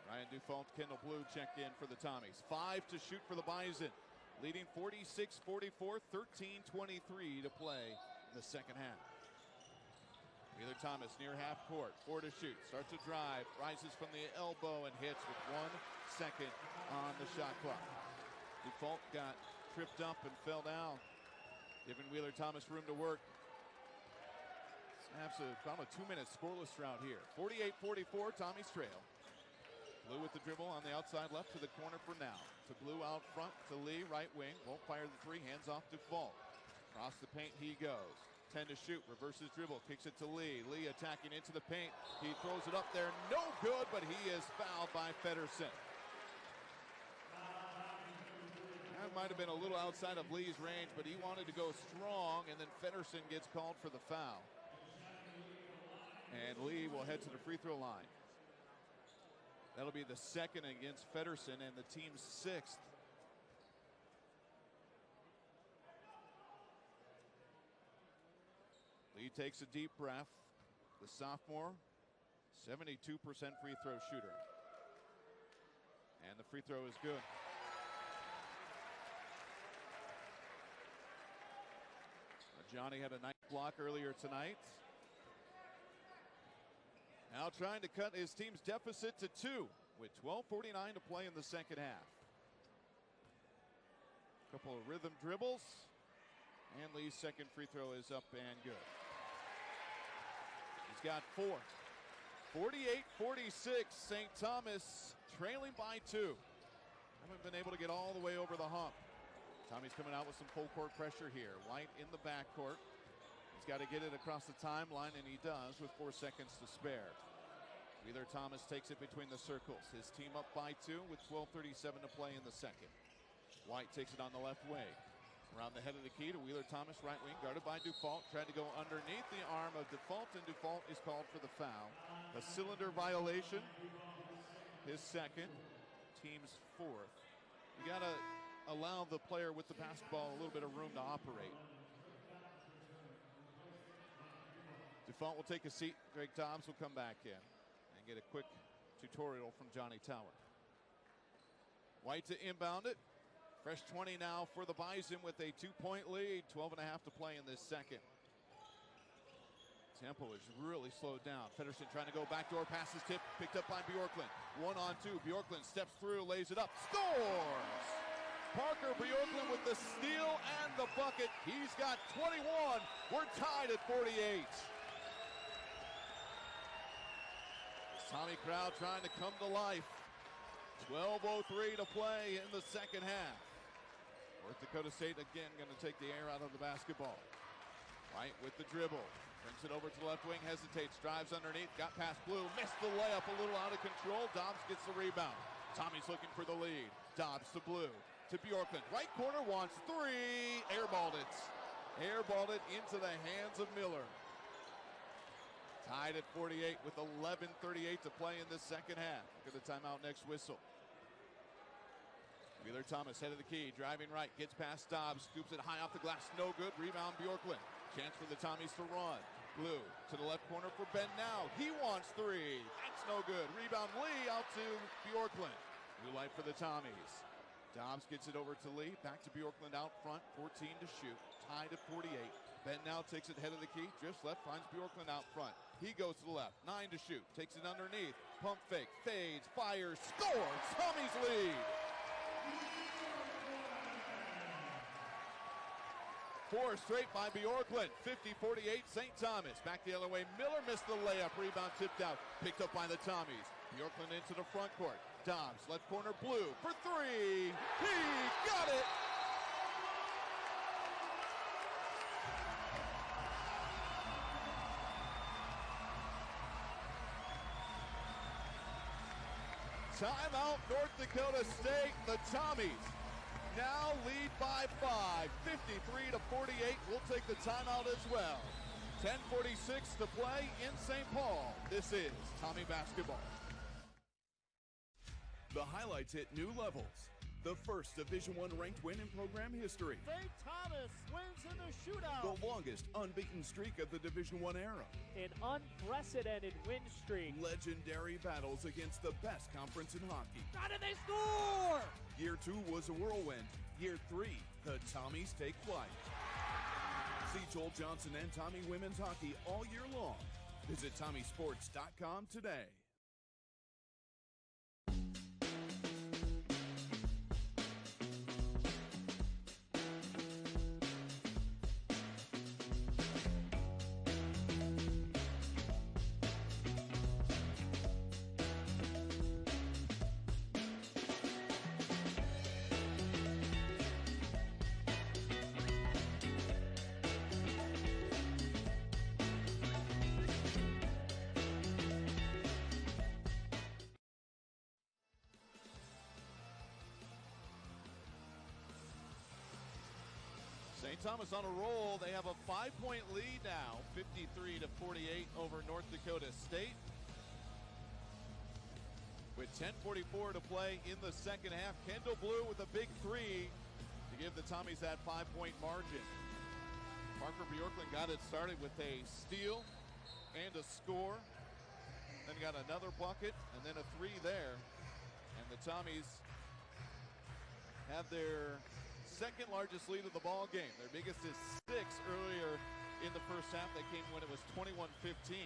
Ryan Dufault, Kendall Blue checked in for the Tommies. 5 to shoot for the Bison. Leading 46-44, 13:23 to play in the second half. Wheeler Thomas near half court. 4 to shoot. Starts to drive. Rises from the elbow and hits with 1 second on the shot clock. Dufault got tripped up and fell down, giving Wheeler Thomas room to work. Snaps about a 2-minute scoreless drought here. 48-44, Tommies trail. Blue with the dribble on the outside left to the corner for now. To Blue out front to Lee, right wing. Won't fire the three, hands off to Falk. Across the paint he goes. 10 to shoot, reverses dribble, kicks it to Lee. Lee attacking into the paint. He throws it up there, no good, but he is fouled by Feddersen. That might have been a little outside of Lee's range, but he wanted to go strong, and then Feddersen gets called for the foul. And Lee will head to the free throw line. That'll be the second against Feddersen and the team's 6th. Lee takes a deep breath. The sophomore, 72% free throw shooter. And the free throw is good. Johnny had a nice block earlier tonight. Now trying to cut his team's deficit to 2 with 12:49 to play in the second half. Couple of rhythm dribbles, and Lee's second free throw is up and good. He's got 4. 48-46, St. Thomas trailing by 2. Haven't been able to get all the way over the hump. Tommy's coming out with some full court pressure here. White in the backcourt. He's got to get it across the timeline, and he does with 4 seconds to spare. Wheeler Thomas takes it between the circles. His team up by 2 with 12:37 to play in the second. White takes it on the left wing. Around the head of the key to Wheeler Thomas, right wing, guarded by Dufault. Tried to go underneath the arm of Dufault, and Dufault is called for the foul. A cylinder violation. His second, team's 4th. You got to allow the player with the basketball a little bit of room to operate. Dufault will take a seat. Greg Dobbs will come back in and get a quick tutorial from Johnny Tower. White to inbound it. Fresh 20 now for the Bison with a 2-point lead. 12.5 to play in this second. Tempo is really slowed down. Feddersen trying to go backdoor. Pass is tipped. Picked up by Bjorklund. 1-on-2. Bjorklund steps through, lays it up. Scores! Parker Bjorklund with the steal and the bucket. He's got 21. We're tied at 48. Tommy crowd trying to come to life. 12:03 to play in the second half. North Dakota State again going to take the air out of the basketball. White with the dribble. Brings it over to the left wing, hesitates, drives underneath, got past Blue, missed the layup, a little out of control. Dobbs gets the rebound. Tommy's looking for the lead. Dobbs to Blue, to Bjorklund. Right corner wants 3. Airballed it. Airballed it into the hands of Miller. Tied at 48 with 11:38 to play in this second half. Look at the timeout next whistle. Wheeler Thomas, head of the key, driving right, gets past Dobbs, scoops it high off the glass, no good. Rebound Bjorklund. Chance for the Tommies to run. Blue to the left corner for Ben now. He wants 3. That's no good. Rebound Lee out to Bjorklund. New light for the Tommies. Dobbs gets it over to Lee. Back to Bjorklund out front. 14 to shoot. Tied at 48. Ben now takes it head of the key. Drifts left. Finds Bjorklund out front. He goes to the left. 9 to shoot. Takes it underneath. Pump fake. Fades. Fires. Scores. Tommies lead. 4 straight by Bjorklund. 50-48 St. Thomas. Back the other way. Miller missed the layup. Rebound tipped out. Picked up by the Tommies. Bjorklund into the front court. Dobbs, left corner, Blue for 3. He got it! Timeout, North Dakota State. The Tommies now lead by 5, 53-48. We'll take the timeout as well. 10:46 to play in St. Paul. This is Tommy basketball. The highlights hit new levels. The first Division I ranked win in program history. St. Thomas wins in the shootout. The longest unbeaten streak of the Division I era. An unprecedented win streak. Legendary battles against the best conference in hockey. How did they score? Year 2 was a whirlwind. Year 3, the Tommies take flight. See Joel Johnson and Tommy women's hockey all year long. Visit TommySports.com today. St. Thomas on a roll. They have a 5-point lead now, 53-48 over North Dakota State. With 10:44 to play in the second half, Kendall Blue with a big 3 to give the Tommies that 5-point margin. Parker Bjorklund got it started with a steal and a score. Then got another bucket and then a 3 there. And the Tommies have their second largest lead of the ball game. Their biggest is 6 earlier in the first half. They came when it was 21-15.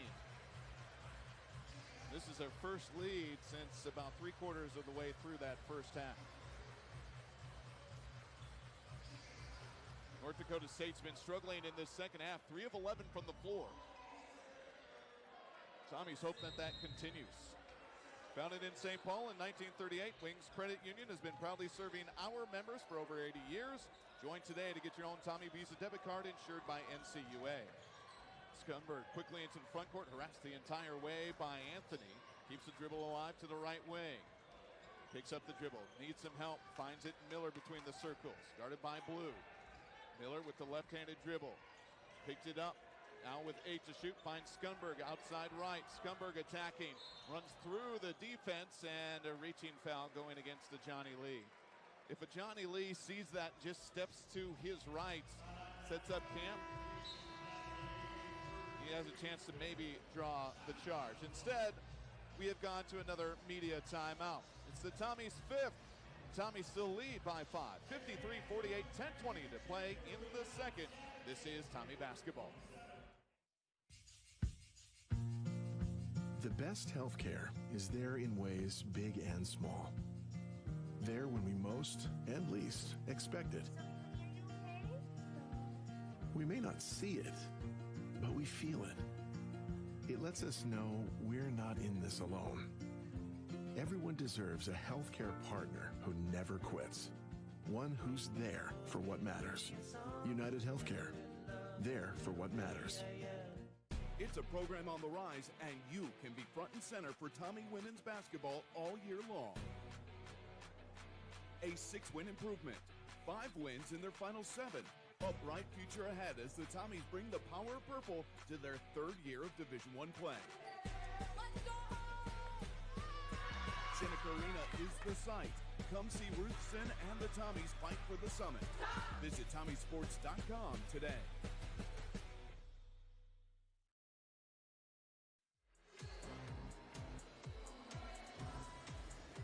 This is their first lead since about 3/4 of the way through that first half. North Dakota State's been struggling in this second half, 3 of 11 from the floor. Tommy's hoping that continues. Founded in St. Paul in 1938, Wings Credit Union has been proudly serving our members for over 80 years. Join today to get your own Tommy Visa debit card insured by NCUA. Skunberg quickly into the front court, harassed the entire way by Anthony. Keeps the dribble alive to the right wing. Picks up the dribble, needs some help, finds it Miller between the circles, guarded by Blue. Miller with the left-handed dribble, picked it up, now with 8 to shoot, finds Skunberg outside right. Skunberg attacking, runs through the defense, and a reaching foul going against the Johnny Lee. If a Johnny Lee sees that, just steps to his right, sets up camp, he has a chance to maybe draw the charge. Instead, we have gone to another media timeout. It's the Tommy's 5th. Tommy's still lead by 5. 53-48, 10-20 to play in the second. This is Tommy basketball. The best healthcare is there in ways big and small. There when we most and least expect it. We may not see it, but we feel it. It lets us know we're not in this alone. Everyone deserves a healthcare partner who never quits. One who's there for what matters. United Healthcare. There for what matters. It's a program on the rise, and you can be front and center for Tommy women's basketball all year long. A 6-win improvement. 5 wins in their final 7. A bright future ahead as the Tommies bring the power of purple to their 3rd year of Division I play. Shinnecock Arena is the site. Come see Ruth Sin and the Tommies fight for the summit. Visit TommySports.com today.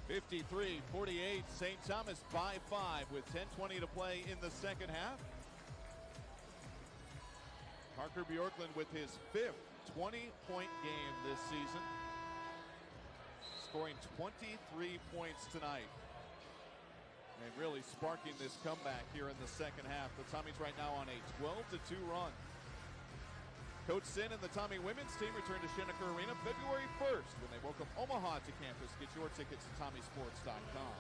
(53-48), St. Thomas by 5 with 10:20 to play in the second half. Parker Bjorklund with his 5th 20-point game this season, scoring 23 points tonight and really sparking this comeback here in the second half. The Tommies right now on a 12-2 run. Coach Sin and the Tommy women's team return to Shinnecock Arena February 1st when they welcome Omaha to campus. Get your tickets at TommySports.com.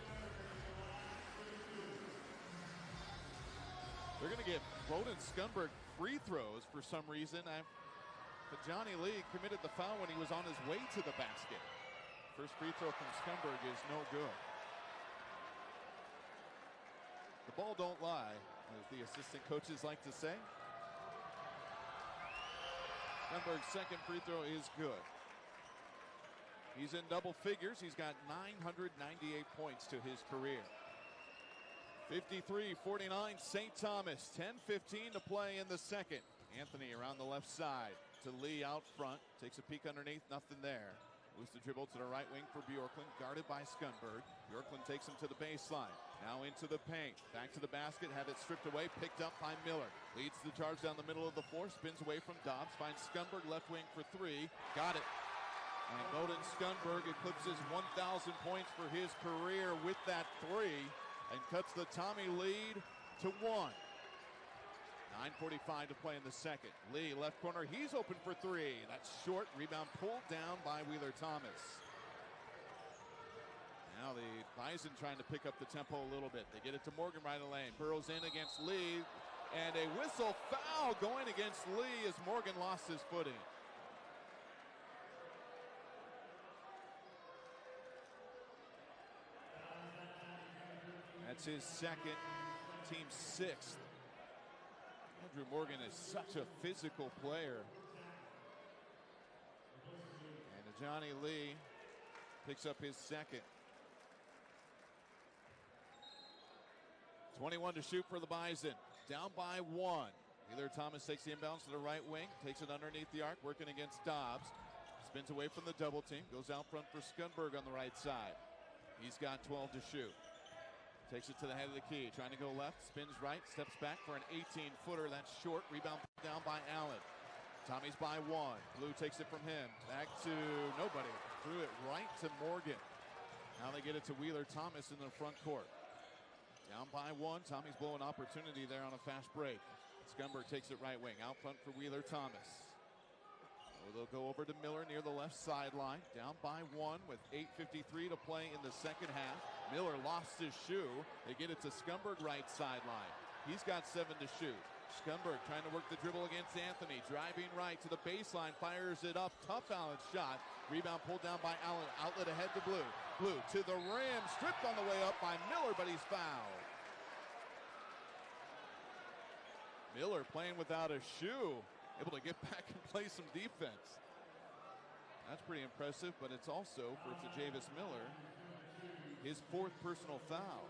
They're going to give Bowden Skunberg free throws for some reason. But Johnny Lee committed the foul when he was on his way to the basket. First free throw from Skunberg is no good. The ball don't lie, as the assistant coaches like to say. Skunberg's second free throw is good. He's in double figures. He's got 998 points to his career. 53-49, St. Thomas. 10:15 to play in the second. Anthony around the left side to Lee out front. Takes a peek underneath, nothing there. Moves the dribble to the right wing for Bjorklund, guarded by Skunberg. Bjorklund takes him to the baseline. Now into the paint. Back to the basket, had it stripped away, picked up by Miller. Leads the charge down the middle of the floor, spins away from Dobbs, finds Skunberg left wing for 3. Got it. And Bowden Skunberg eclipses 1,000 points for his career with that 3 and cuts the Tommy lead to 1. 9:45 to play in the second. Lee, left corner, he's open for 3. That's short. Rebound pulled down by Wheeler Thomas. Now the Bison trying to pick up the tempo a little bit. They get it to Morgan right in the lane. Burrows in against Lee. And a whistle foul going against Lee as Morgan lost his footing. That's his second, team 6th. Andrew Morgan is such a physical player. And Johnny Lee picks up his second. 21 to shoot for the Bison. Down by 1. Wheeler Thomas takes the inbounds to the right wing, takes it underneath the arc, working against Dobbs. Spins away from the double team, goes out front for Skunberg on the right side. He's got 12 to shoot. Takes it to the head of the key, trying to go left, spins right, steps back for an 18-footer. That's short. Rebound down by Allen. Tommy's by one. Blue takes it from him. Back to nobody. Threw it right to Morgan. Now they get it to Wheeler Thomas in the front court. Down by one. Tommy's blowing opportunity there on a fast break. Scumberg takes it right wing. Out front for Wheeler Thomas. They'll go over to Miller near the left sideline. Down by one with 8:53 to play in the second half. Miller lost his shoe. They get it to Scumberg right sideline. He's got 7 to shoot. Scumberg trying to work the dribble against Anthony. Driving right to the baseline. Fires it up. Tough balance shot. Rebound pulled down by Allen. Outlet ahead to Blue. Blue to the rim. Stripped on the way up by Miller, but he's fouled. Miller playing without a shoe. Able to get back and play some defense. That's pretty impressive, but it's also for Tajavis Miller his 4th personal foul.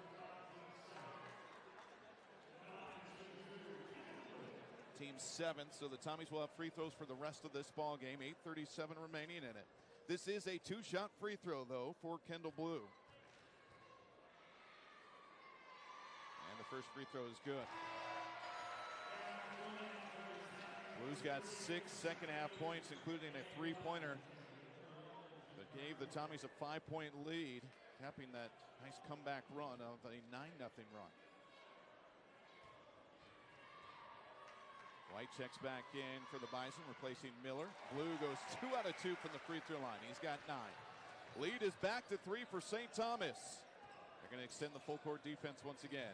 Team 7th, so the Tommies will have free throws for the rest of this ball game. 8:37 remaining in it. This is a 2-shot free throw, though, for Kendall Blue. And the first free throw is good. Blue's got 6 second-half points, including a 3-pointer that gave the Tommies a 5-point lead, capping that nice comeback run of a 9-0 run. White checks back in for the Bison, replacing Miller. Blue goes 2 out of 2 from the free throw line. He's got 9. Lead is back to 3 for St. Thomas. They're going to extend the full court defense once again.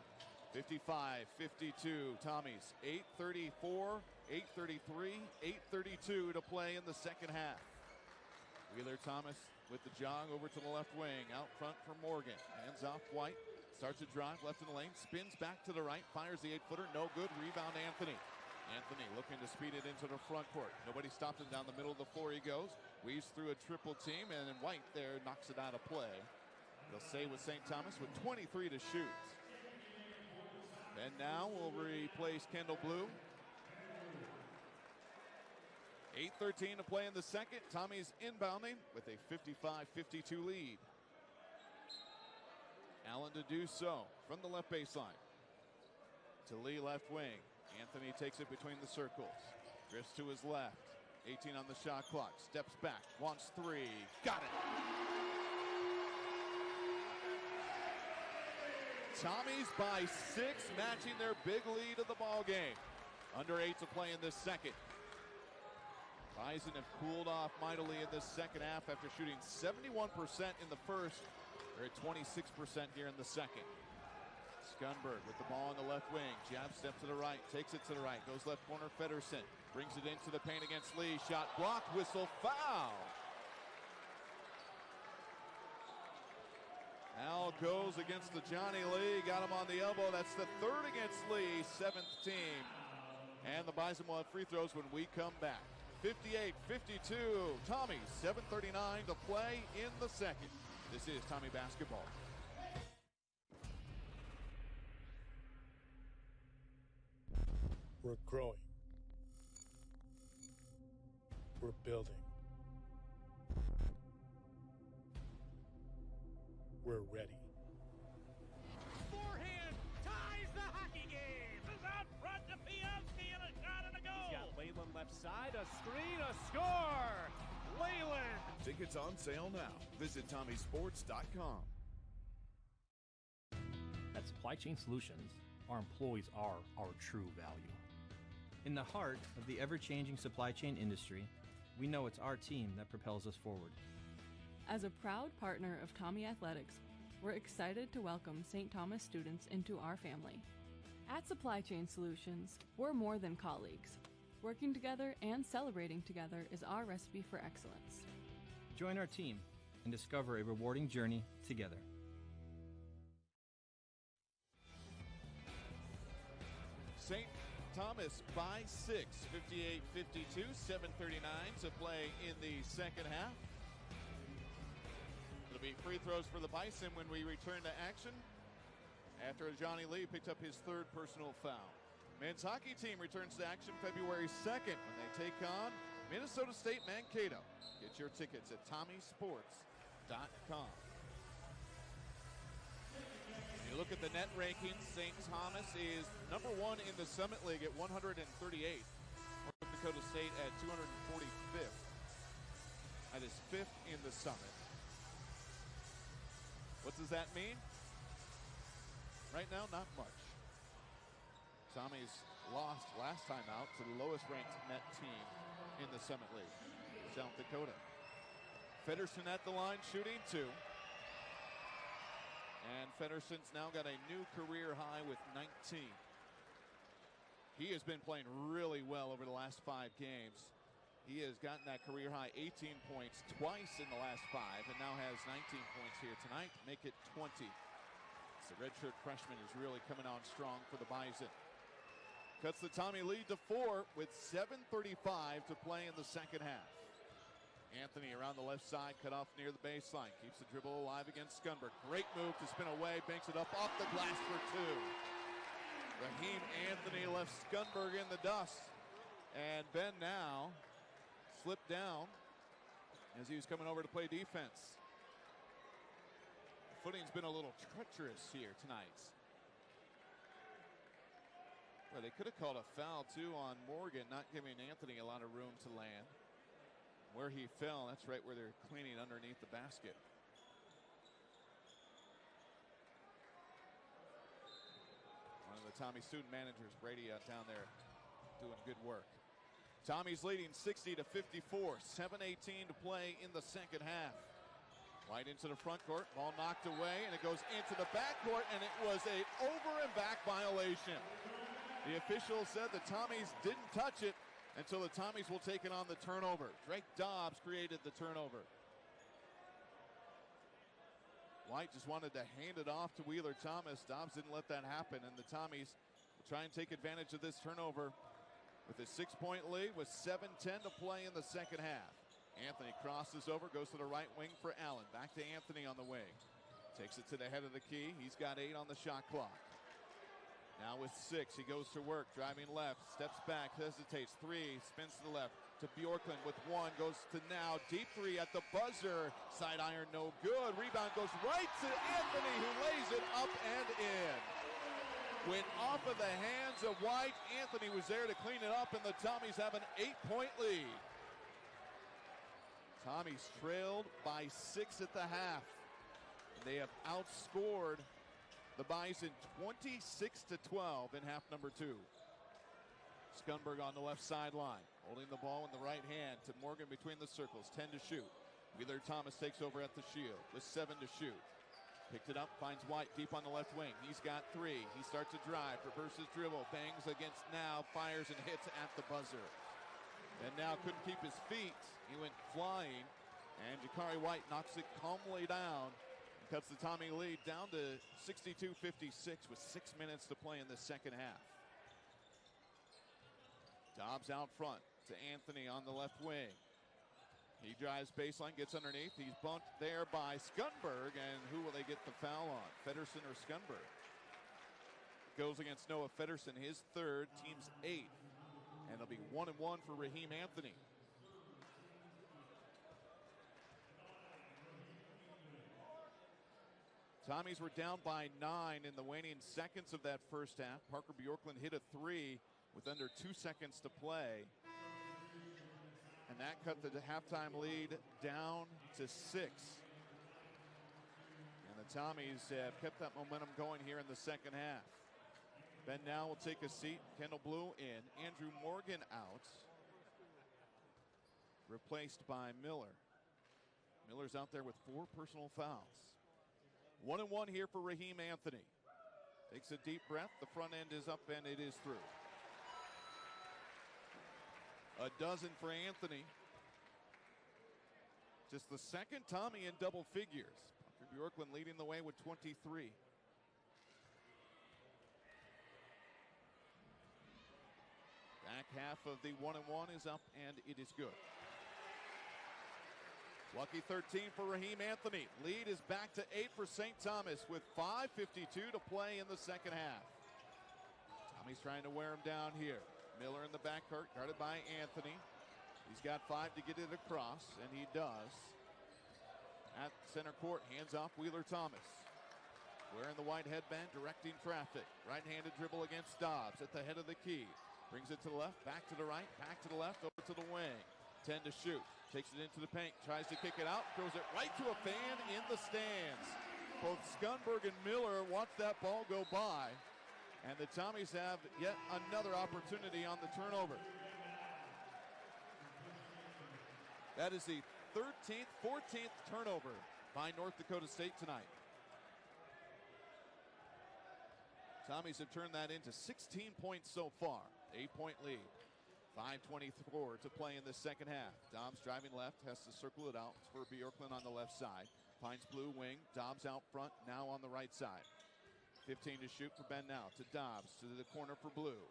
55-52 Tommies. 8:34, 8:33, 8:32 to play in the second half. Wheeler Thomas with the jog over to the left wing. Out front for Morgan. Hands off White. Starts to drive left in the lane. Spins back to the right. Fires the 8-footer. No good. Rebound Anthony. Anthony looking to speed it into the front court. Nobody stopped him. Down the middle of the floor he goes. Weaves through a triple team, and then White there knocks it out of play. They'll stay with St. Thomas with 23 to shoot. And now we'll replace Kendall Blue. 8:13 to play in the second. Tommy's inbounding with a 55-52 lead. Allen to do so from the left baseline. To Lee left wing. Anthony takes it between the circles. Drifts to his left. 18 on the shot clock. Steps back. Wants 3. Got it. Tommies by 6, matching their big lead of the ball game. Under 8 to play in this second. Bison have cooled off mightily in this second half after shooting 71% in the first. They're at 26% here in the second. Scunberg with the ball on the left wing. Jab step to the right, takes it to the right, goes left corner. Feddersen brings it into the paint against Lee. Shot blocked, whistle, foul. Al goes against the Johnny Lee, got him on the elbow. That's the 3rd against Lee, 7th team. And the Bison will have free throws when we come back. 58-52, Tommy, 7:39 to play in the second. This is Tommy basketball. We're growing. We're building. We're ready. Forehand ties the hockey game. Is out front to Pielski and a shot and a goal. He's got Leyland left side, a screen, a score. Leyland. Tickets on sale now. Visit TommySports.com. At Supply Chain Solutions, our employees are our true value. In the heart of the ever-changing supply chain industry, we know it's our team that propels us forward. As a proud partner of Tommy Athletics, we're excited to welcome St. Thomas students into our family. At Supply Chain Solutions, we're more than colleagues. Working together and celebrating together is our recipe for excellence. Join our team and discover a rewarding journey together. St. Thomas by 6, 58-52, 7:39 to play in the second half. It'll be free throws for the Bison when we return to action after Johnny Lee picked up his 3rd personal foul. Men's hockey team returns to action February 2nd when they take on Minnesota State Mankato. Get your tickets at TommySports.com. You look at the net rankings, St. Thomas is number 1 in the Summit League at 138. Dakota State at 245th. That is 5th in the Summit. What does that mean? Right now, not much. Tommy's lost last time out to the lowest ranked net team in the Summit League, South Dakota. Feddersen at the line, shooting 2. And Feddersen's now got a new career high with 19. He has been playing really well over the last 5 games. He has gotten that career high 18 points twice in the last 5 and now has 19 points here tonight to make it 20. So the redshirt freshman is really coming on strong for the Bison. Cuts the Tommy lead to 4 with 7:35 to play in the second half. Anthony around the left side, cut off near the baseline. Keeps the dribble alive against Scunberg. Great move to spin away, banks it up off the glass for 2. Raheem Anthony left Scunberg in the dust. And Ben now slipped down as he was coming over to play defense. The footing's been a little treacherous here tonight. Well, they could have called a foul too on Morgan, not giving Anthony a lot of room to land. Where he fell, that's right where they're cleaning underneath the basket. One of the Tommy student managers, Brady, out down there doing good work. Tommy's leading 60-54, 7:18 to play in the second half. White into the front court, ball knocked away, and it goes into the backcourt, and it was a over and back violation. The official said the Tommies didn't touch it until the Tommies will take it on the turnover. Drake Dobbs created the turnover. White just wanted to hand it off to Wheeler Thomas. Dobbs didn't let that happen, and the Tommies will try and take advantage of this turnover with a 6-point lead with 7:10 to play in the second half. Anthony crosses over, goes to the right wing for Allen. Back to Anthony on the wing. Takes it to the head of the key. He's got 8 on the shot clock. Now with 6, he goes to work, driving left, steps back, hesitates, 3, spins to the left to Bjorklund with 1, goes to now, deep 3 at the buzzer, side iron no good, rebound goes right to Anthony who lays it up and in. Went off of the hands of White, Anthony was there to clean it up, and the Tommies have an 8-point lead. Tommies trailed by 6 at the half. They have outscored the Bison 26-12 in half number 2. Scunberg on the left sideline, holding the ball in the right hand to Morgan between the circles, 10 to shoot. Wheeler Thomas takes over at the shield with 7 to shoot. Picked it up, finds White deep on the left wing. He's got 3. He starts to drive, reverses dribble, bangs against Now, fires and hits at the buzzer. And Now couldn't keep his feet. He went flying, and Jakari White knocks it calmly down. Cuts the Tommy lead down to 62-56 with 6 minutes to play in the second half. Dobbs out front to Anthony on the left wing. He drives baseline, gets underneath. He's bumped there by Scunberg, and who will they get the foul on? Feddersen or Scunberg? Goes against Noah Feddersen, his 3rd, team's 8th. And it'll be 1-1 for Raheem Anthony. Tommies were down by 9 in the waning seconds of that first half. Parker Bjorklund hit a 3 with under 2 seconds to play. And that cut the halftime lead down to 6. And the Tommies have kept that momentum going here in the second half. Ben Now will take a seat. Kendall Blue in. Andrew Morgan out. Replaced by Miller. Miller's out there with 4 personal fouls. 1-1 here for Raheem Anthony. Takes a deep breath. The front end is up and it is through. A dozen for Anthony. Just the second Tommy in double figures. Parker Bjorklund leading the way with 23. Back half of the 1-1 is up and it is good. Lucky 13 for Raheem Anthony. Lead is back to 8 for St. Thomas with 5:52 to play in the second half. Tommy's trying to wear him down here. Miller in the backcourt, guarded by Anthony. He's got 5 to get it across, and he does. At center court, hands off Wheeler Thomas. Wearing the white headband, directing traffic. Right-handed dribble against Dobbs at the head of the key. Brings it to the left, back to the right, back to the left, over to the wing. 10 to shoot. Takes it into the paint, tries to kick it out, throws it right to a fan in the stands. Both Skunberg and Miller watch that ball go by, and the Tommies have yet another opportunity on the turnover. That is the 13th, 14th turnover by North Dakota State tonight. Tommies have turned that into 16 points so far. 8-point lead. 5:24 to play in the second half. Dobbs driving left, has to circle it out for Bjorklund on the left side. Finds blue wing. Dobbs out front, now on the right side. 15 to shoot for Ben now. To Dobbs, to the corner for blue.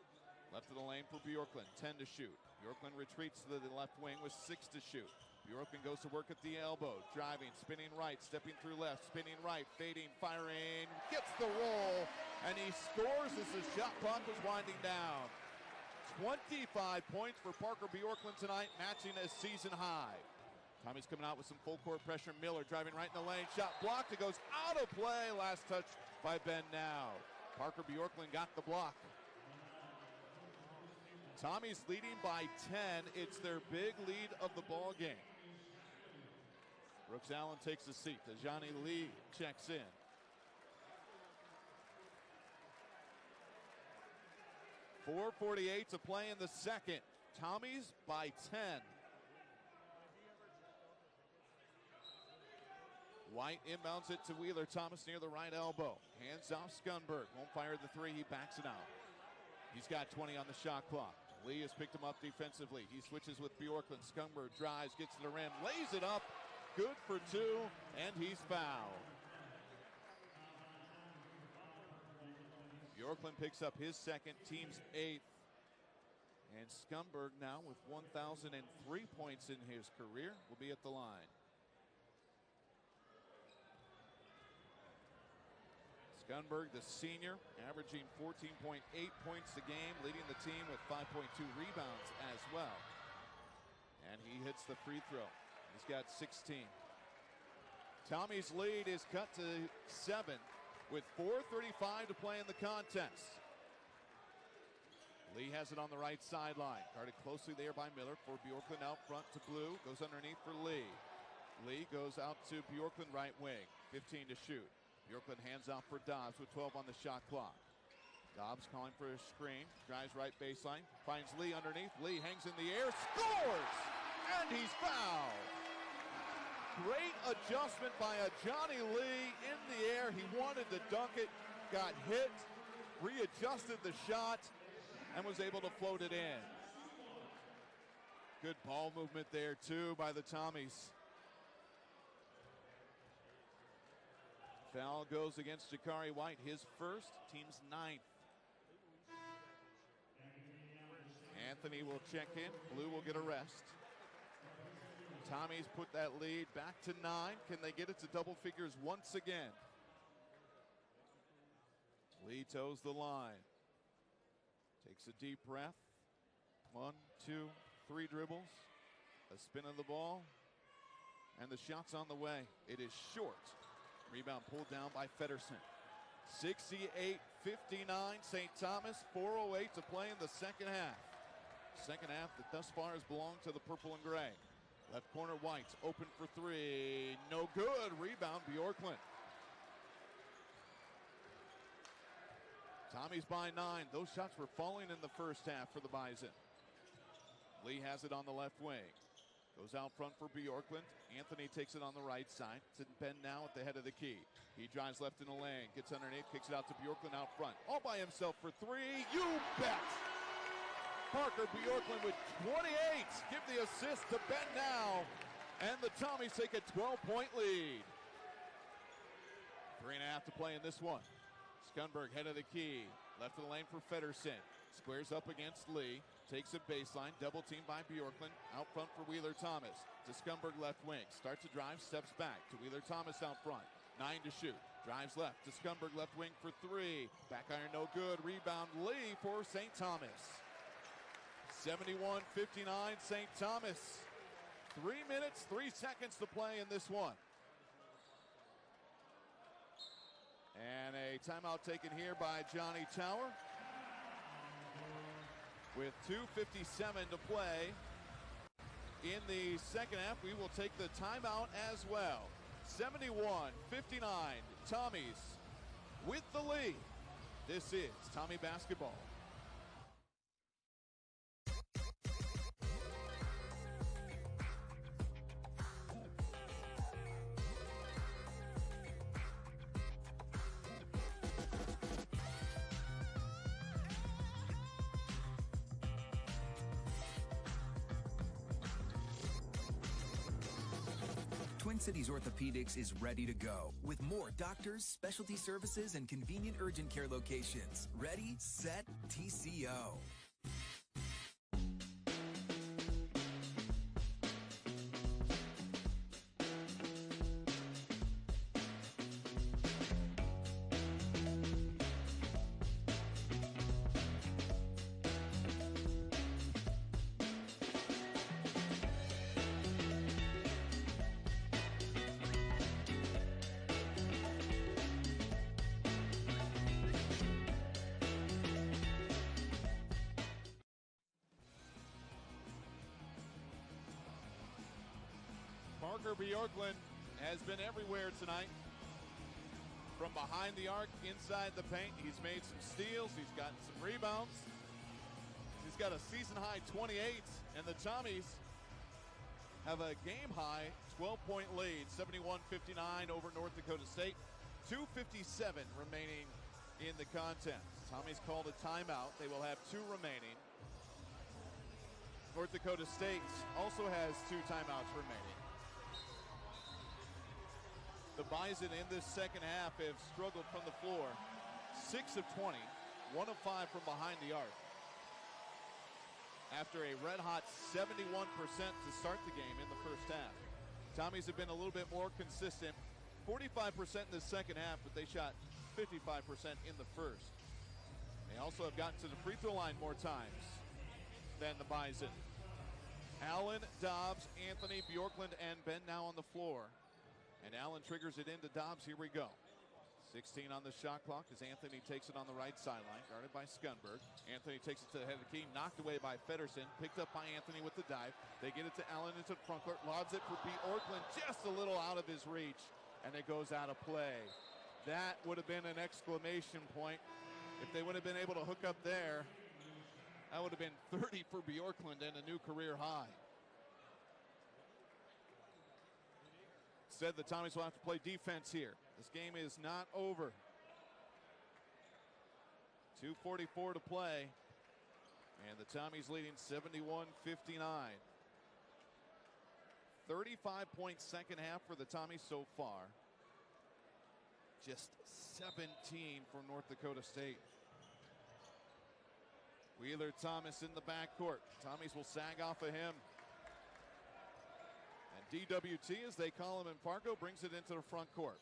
Left of the lane for Bjorklund. 10 to shoot. Bjorklund retreats to the left wing with 6 to shoot. Bjorklund goes to work at the elbow. Driving, spinning right, stepping through left, spinning right, fading, firing. Gets the roll, and he scores as the shot clock was winding down. 25 points for Parker Bjorklund tonight, matching a season high. Tommy's coming out with some full court pressure. Miller driving right in the lane. Shot blocked. It goes out of play. Last touch by Ben now. Parker Bjorklund got the block. Tommy's leading by 10. It's their big lead of the ball game. Brooks Allen takes a seat. Tajani Lee checks in. .448 to play in the second. Tommies by 10. White inbounds it to Wheeler Thomas near the right elbow. Hands off Skunberg. Won't fire the three. He backs it out. He's got 20 on the shot clock. Lee has picked him up defensively. He switches with Bjorklund. Skunberg drives, gets to the rim, lays it up. Good for two, and he's fouled. Bjorklund picks up his second, team's 8th. And Skunberg now with 1,003 points in his career will be at the line. Skunberg, the senior, averaging 14.8 points a game, leading the team with 5.2 rebounds as well. And he hits the free throw. He's got 16. Tommy's lead is cut to 7 with 4:35 to play in the contest. Lee has it on the right sideline. Guarded closely there by Miller for Bjorklund out front to Blue. Goes underneath for Lee. Lee goes out to Bjorklund right wing. 15 to shoot. Bjorklund hands off for Dobbs with 12 on the shot clock. Dobbs calling for a screen. Drives right baseline. Finds Lee underneath. Lee hangs in the air. Scores! And he's fouled. Great adjustment by a Johnny Lee in the air. He wanted to dunk it. Got hit. Readjusted the shot. And was able to float it in. Good ball movement there, too, by the Tommies. Foul goes against Jakari White, his first, team's 9th. Anthony will check in. Blue will get a rest. Tommies put that lead back to 9. Can they get it to double figures once again? Lee toes the line. Takes a deep breath. 1, 2, 3 dribbles. A spin of the ball. And the shot's on the way. It is short. Rebound pulled down by Feddersen. 68-59 St. Thomas. 4:08 to play in the second half. Second half that thus far has belonged to the purple and gray. Left corner White's open for 3. No good. Rebound Bjorklund. Tommies by 9. Those shots were falling in the first half for the Bison. Lee has it on the left wing. Goes out front for Bjorklund. Anthony takes it on the right side. To Ben now at the head of the key. He drives left in the lane. Gets underneath. Kicks it out to Bjorklund out front. All by himself for 3. You bet! Parker Bjorklund with 28. Give the assist to Ben now. And the Tommies take a 12-point lead. 3.5 to play in this one. Skunberg head of the key. Left of the lane for Feddersen. Squares up against Lee. Takes a baseline. Double team by Bjorklund. Out front for Wheeler Thomas. To Skunberg left wing. Starts to drive. Steps back to Wheeler Thomas out front. 9 to shoot. Drives left to Skunberg left wing for 3. Back iron no good. Rebound Lee for St. Thomas. 71-59 St. Thomas. 3 minutes, 3 seconds to play in this one. And a timeout taken here by Johnny Tower. with 2:57 to play in the second half. We will take the timeout as well. 71-59, Tommies with the lead. This is Tommy basketball. Twin Cities Orthopedics is ready to go with more doctors, specialty services, and convenient urgent care locations. Ready, set, TCO. Bjorklund has been everywhere tonight. From behind the arc, inside the paint, he's made some steals, he's gotten some rebounds. He's got a season-high 28, and the Tommies have a game-high 12-point lead, 71-59 over North Dakota State. 2:57 remaining in the contest. Tommies called a timeout. They will have 2 remaining. North Dakota State also has 2 timeouts remaining. The Bison in this second half have struggled from the floor. 6 of 20, 1 of 5 from behind the arc. After a red-hot 71% to start the game in the first half. Tommies have been a little bit more consistent. 45% in the second half, but they shot 55% in the first. They also have gotten to the free throw line more times than the Bison. Allen, Dobbs, Anthony, Bjorklund, and Ben now on the floor. And Allen triggers it into Dobbs. Here we go. 16 on the shot clock as Anthony takes it on the right sideline, guarded by Skundberg. Anthony takes it to the head of the key, knocked away by Feddersen, picked up by Anthony with the dive. They get it to Allen into the front court, lobs it for Bjorklund, just a little out of his reach, and it goes out of play. That would have been an exclamation point. If they would have been able to hook up there, that would have been 30 for Bjorklund and a new career high. Said the Tommies will have to play defense here. This game is not over. 2:44 to play. And the Tommies leading 71-59. 35-point second half for the Tommies so far. Just 17 for North Dakota State. Wheeler Thomas in the backcourt. Tommies will sag off of him. DWT, as they call him in Fargo, brings it into the front court.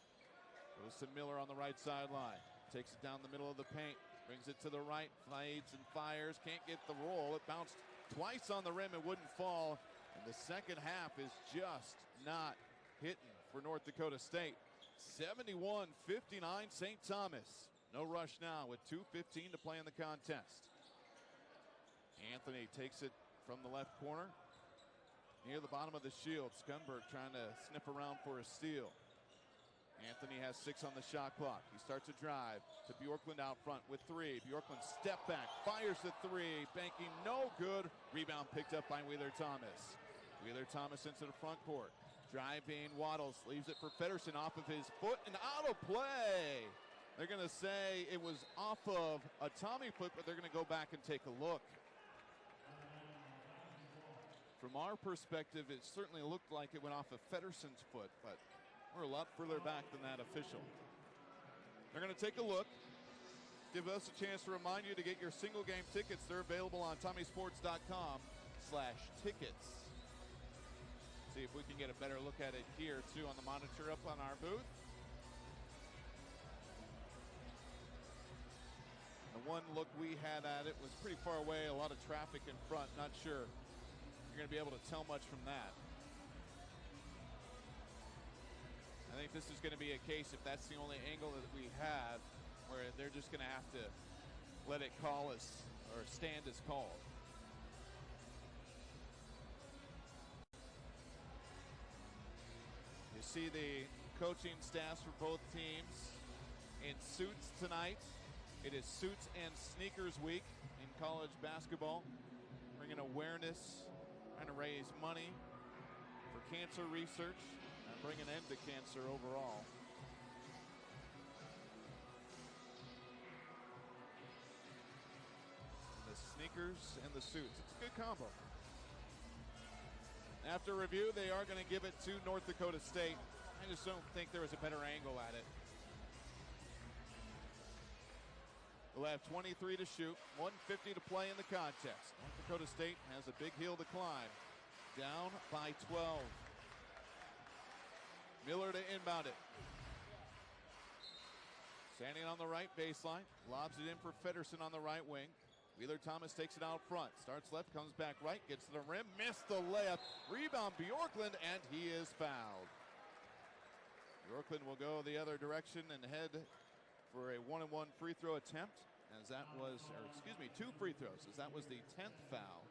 Goes to Miller on the right sideline. Takes it down the middle of the paint. Brings it to the right. Fades and fires. Can't get the roll. It bounced twice on the rim. It wouldn't fall. And the second half is just not hitting for North Dakota State. 71-59 St. Thomas. No rush now with 2:15 to play in the contest. Anthony takes it from the left corner. Near the bottom of the shield, Skundberg trying to sniff around for a steal. Anthony has 6 on the shot clock. He starts a drive to Bjorklund out front with 3. Bjorklund step back, fires the 3, banking no good. Rebound picked up by Wheeler Thomas. Wheeler Thomas into the front court. Driving, Waddles leaves it for Feddersen off of his foot and out of play. They're going to say it was off of a Tommy foot, but they're going to go back and take a look. From our perspective, it certainly looked like it went off of Feddersen's foot, but we're a lot further back than that official. They're going to take a look. Give us a chance to remind you to get your single game tickets. They're available on TommySports.com/tickets. See if we can get a better look at it here, too, on the monitor up on our booth. The one look we had at it was pretty far away, a lot of traffic in front, not sure you're going to be able to tell much from that. I think this is going to be a case, if that's the only angle that we have, where they're just going to have to let it call us or stand as called. see the coaching staffs for both teams in suits tonight. It is Suits and Sneakers Week in college basketball, bringing awareness, trying to raise money for cancer research and bring an end to cancer overall. The sneakers and the suits. It's a good combo. After review, they are going to give it to North Dakota State. I just don't think there was a better angle at it. We'll have 23 to shoot, 150 to play in the contest. North Dakota State has a big hill to climb. Down by 12. Miller to inbound it. Standing on the right baseline, lobs it in for Feddersen on the right wing. Wheeler Thomas takes it out front. Starts left, comes back right, gets to the rim, missed the layup. Rebound Bjorklund, and he is fouled. Bjorklund will go the other direction and head for a 1-and-1 free throw attempt, as that was, or excuse me, 2 free throws, as that was the 10th foul.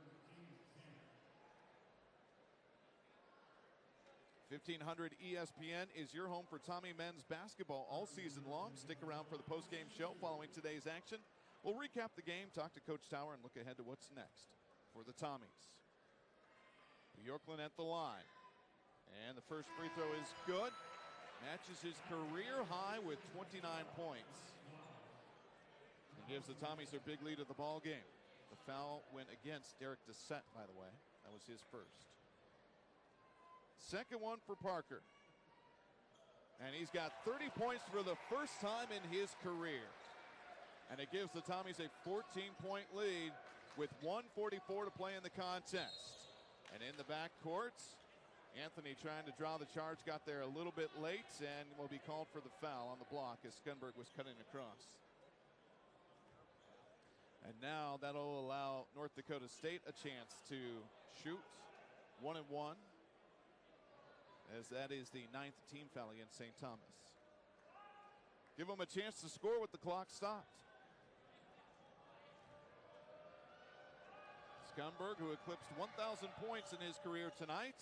1500 ESPN is your home for Tommy men's basketball all season long. Stick around for the postgame show following today's action. We'll recap the game, talk to Coach Tower, and look ahead to what's next for the Tommies. Bjorklund at the line. And the first free throw is good. Matches his career high with 29 points. And gives the Tommies their big lead of the ball game. The foul went against Derek Dissett, by the way. That was his first. Second one for Parker. And he's got 30 points for the first time in his career. And it gives the Tommies a 14-point lead with 1:44 to play in the contest. And in the backcourt, Anthony trying to draw the charge, got there a little bit late and will be called for the foul on the block as Skunberg was cutting across. And now that'll allow North Dakota State a chance to shoot 1-and-1, as that is the 9th team foul against St. Thomas. Give them a chance to score with the clock stopped. Skunberg, who eclipsed 1,000 points in his career tonight,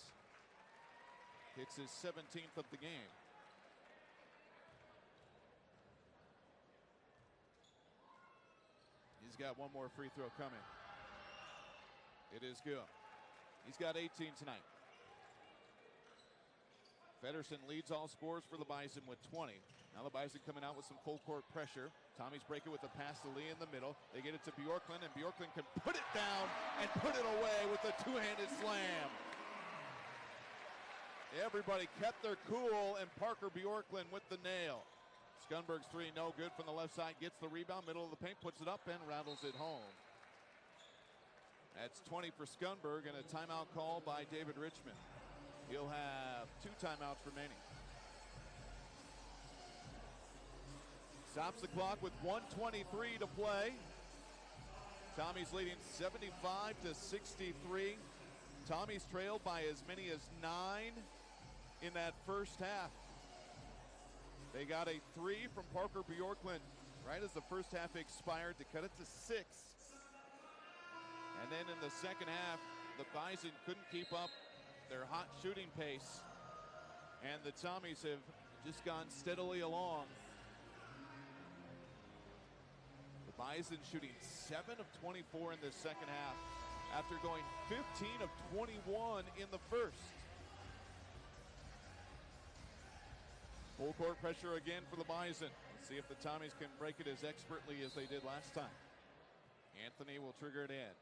hits his 17th of the game. He's got one more free throw coming. It is good. He's got 18 tonight. Feddersen leads all scorers for the Bison with 20. Now the Bison coming out with some full court pressure. Tommies break it with a pass to Lee in the middle. They get it to Bjorklund, and Bjorklund can put it down and put it away with a two-handed slam. Everybody kept their cool, and Parker Bjorklund with the nail. Skunberg's three no good from the left side. Gets the rebound, middle of the paint, puts it up and rattles it home. That's 20 for Skunberg, and a timeout call by David Richmond. He'll have 2 timeouts remaining. Stops the clock with 1:23 to play. Tommies leading 75-63. Tommies trailed by as many as 9 in that first half. They got a 3 from Parker Bjorklund right as the first half expired to cut it to 6. And then in the second half, the Bison couldn't keep up their hot shooting pace, and the Tommies have just gone steadily along. The Bison shooting 7 of 24 in the second half after going 15 of 21 in the first. Full court pressure again for the Bison. Let's see if the Tommies can break it as expertly as they did last time. Anthony will trigger it in.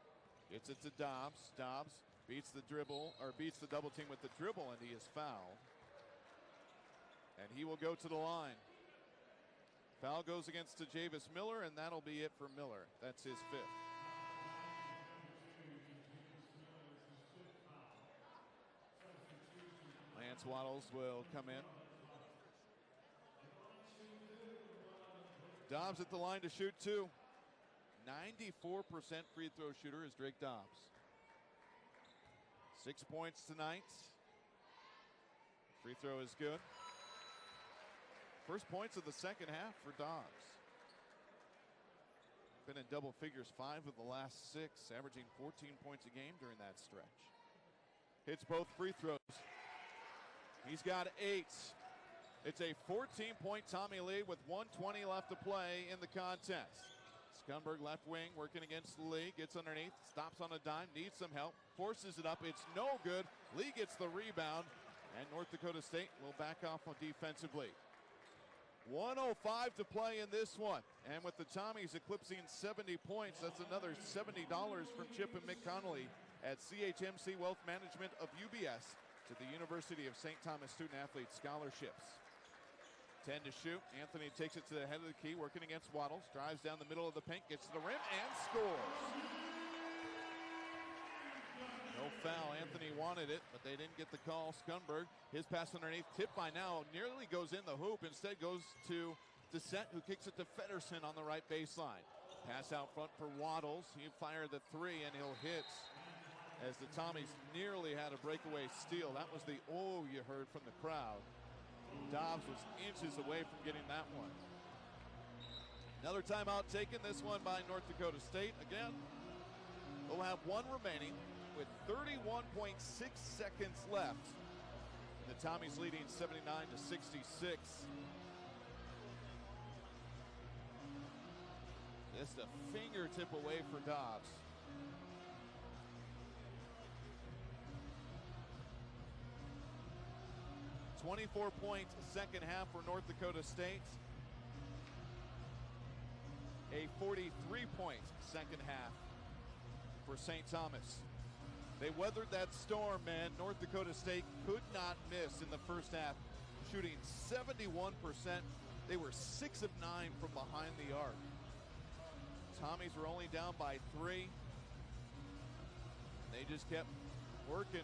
Gets it to Dobbs. Dobbs beats the dribble, or beats the double team with the dribble, and he is fouled. And he will go to the line. Foul goes against Javis Miller, and that'll be it for Miller. That's his 5th. Lance Waddles will come in. Dobbs at the line to shoot 2. 94% free throw shooter is Drake Dobbs. 6 points tonight. Free throw is good. First points of the second half for Dobbs. Been in double figures 5 of the last 6, averaging 14 points a game during that stretch. Hits both free throws. He's got 8. It's a 14-point Tommy lead with 1:20 left to play in the contest. Skunberg left wing working against Lee, gets underneath, stops on a dime, needs some help, forces it up, it's no good. Lee gets the rebound, and North Dakota State will back off on defensively. 1:05 to play in this one, and with the Tommies eclipsing 70 points, that's another $70 from Chip and Mick Connolly at CHMC Wealth Management of UBS to the University of St. Thomas Student Athlete Scholarships. 10 to shoot. Anthony takes it to the head of the key, working against Waddles. Drives down the middle of the paint, gets to the rim, and scores. No foul. Anthony wanted it, but they didn't get the call. Skunberg, his pass underneath, tipped by now, nearly goes in the hoop. Instead goes to Descent, who kicks it to Feddersen on the right baseline. Pass out front for Waddles. He fired the 3, and he'll hit as the Tommies nearly had a breakaway steal. That was the "oh" you heard from the crowd. Dobbs was inches away from getting that one. Another timeout taken, this one by North Dakota State. Again, they'll have one remaining with 31.6 seconds left. And the Tommies leading 79-66. Just a fingertip away for Dobbs. .24 second half for North Dakota State. A 43-point second half for St. Thomas. They weathered that storm, man. North Dakota State could not miss in the first half, shooting 71%. They were 6 of 9 from behind the arc. Tommies were only down by 3. They just kept working,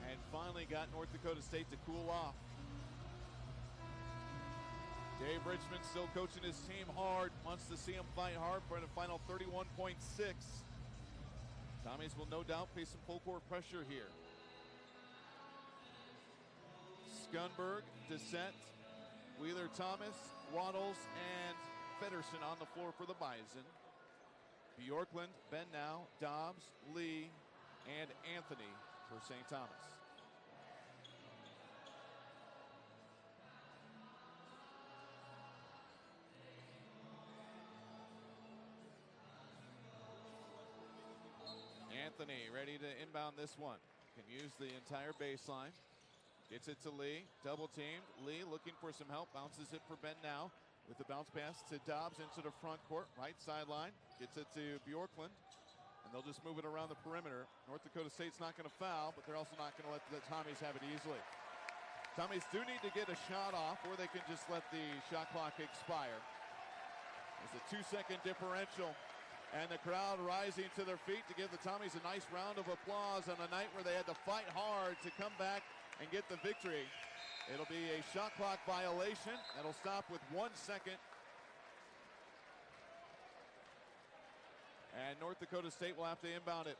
and finally got North Dakota State to cool off. Dave Richmond still coaching his team hard, wants to see him fight hard for the final 31.6. Tommies will no doubt face some full court pressure here. Skunberg, Descent, Wheeler Thomas, Waddles, and Feddersen on the floor for the Bison. Bjorklund, Bennow, Dobbs, Lee, and Anthony for St. Thomas. Anthony ready to inbound this one. Can use the entire baseline. Gets it to Lee, double teamed. Lee looking for some help, bounces it for Bennow with the bounce pass to Dobbs into the front court, right sideline. Gets it to Bjorklund, and they'll just move it around the perimeter. North Dakota State's not going to foul, but they're also not going to let the Tommies have it easily. Tommies do need to get a shot off, or they can just let the shot clock expire. It's a 2-second differential, and the crowd rising to their feet to give the Tommies a nice round of applause on a night where they had to fight hard to come back and get the victory. It'll be a shot clock violation. That'll stop with 1 second. And North Dakota State will have to inbound it.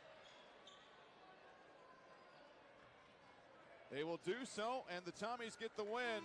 They will do so, and the Tommies get the win.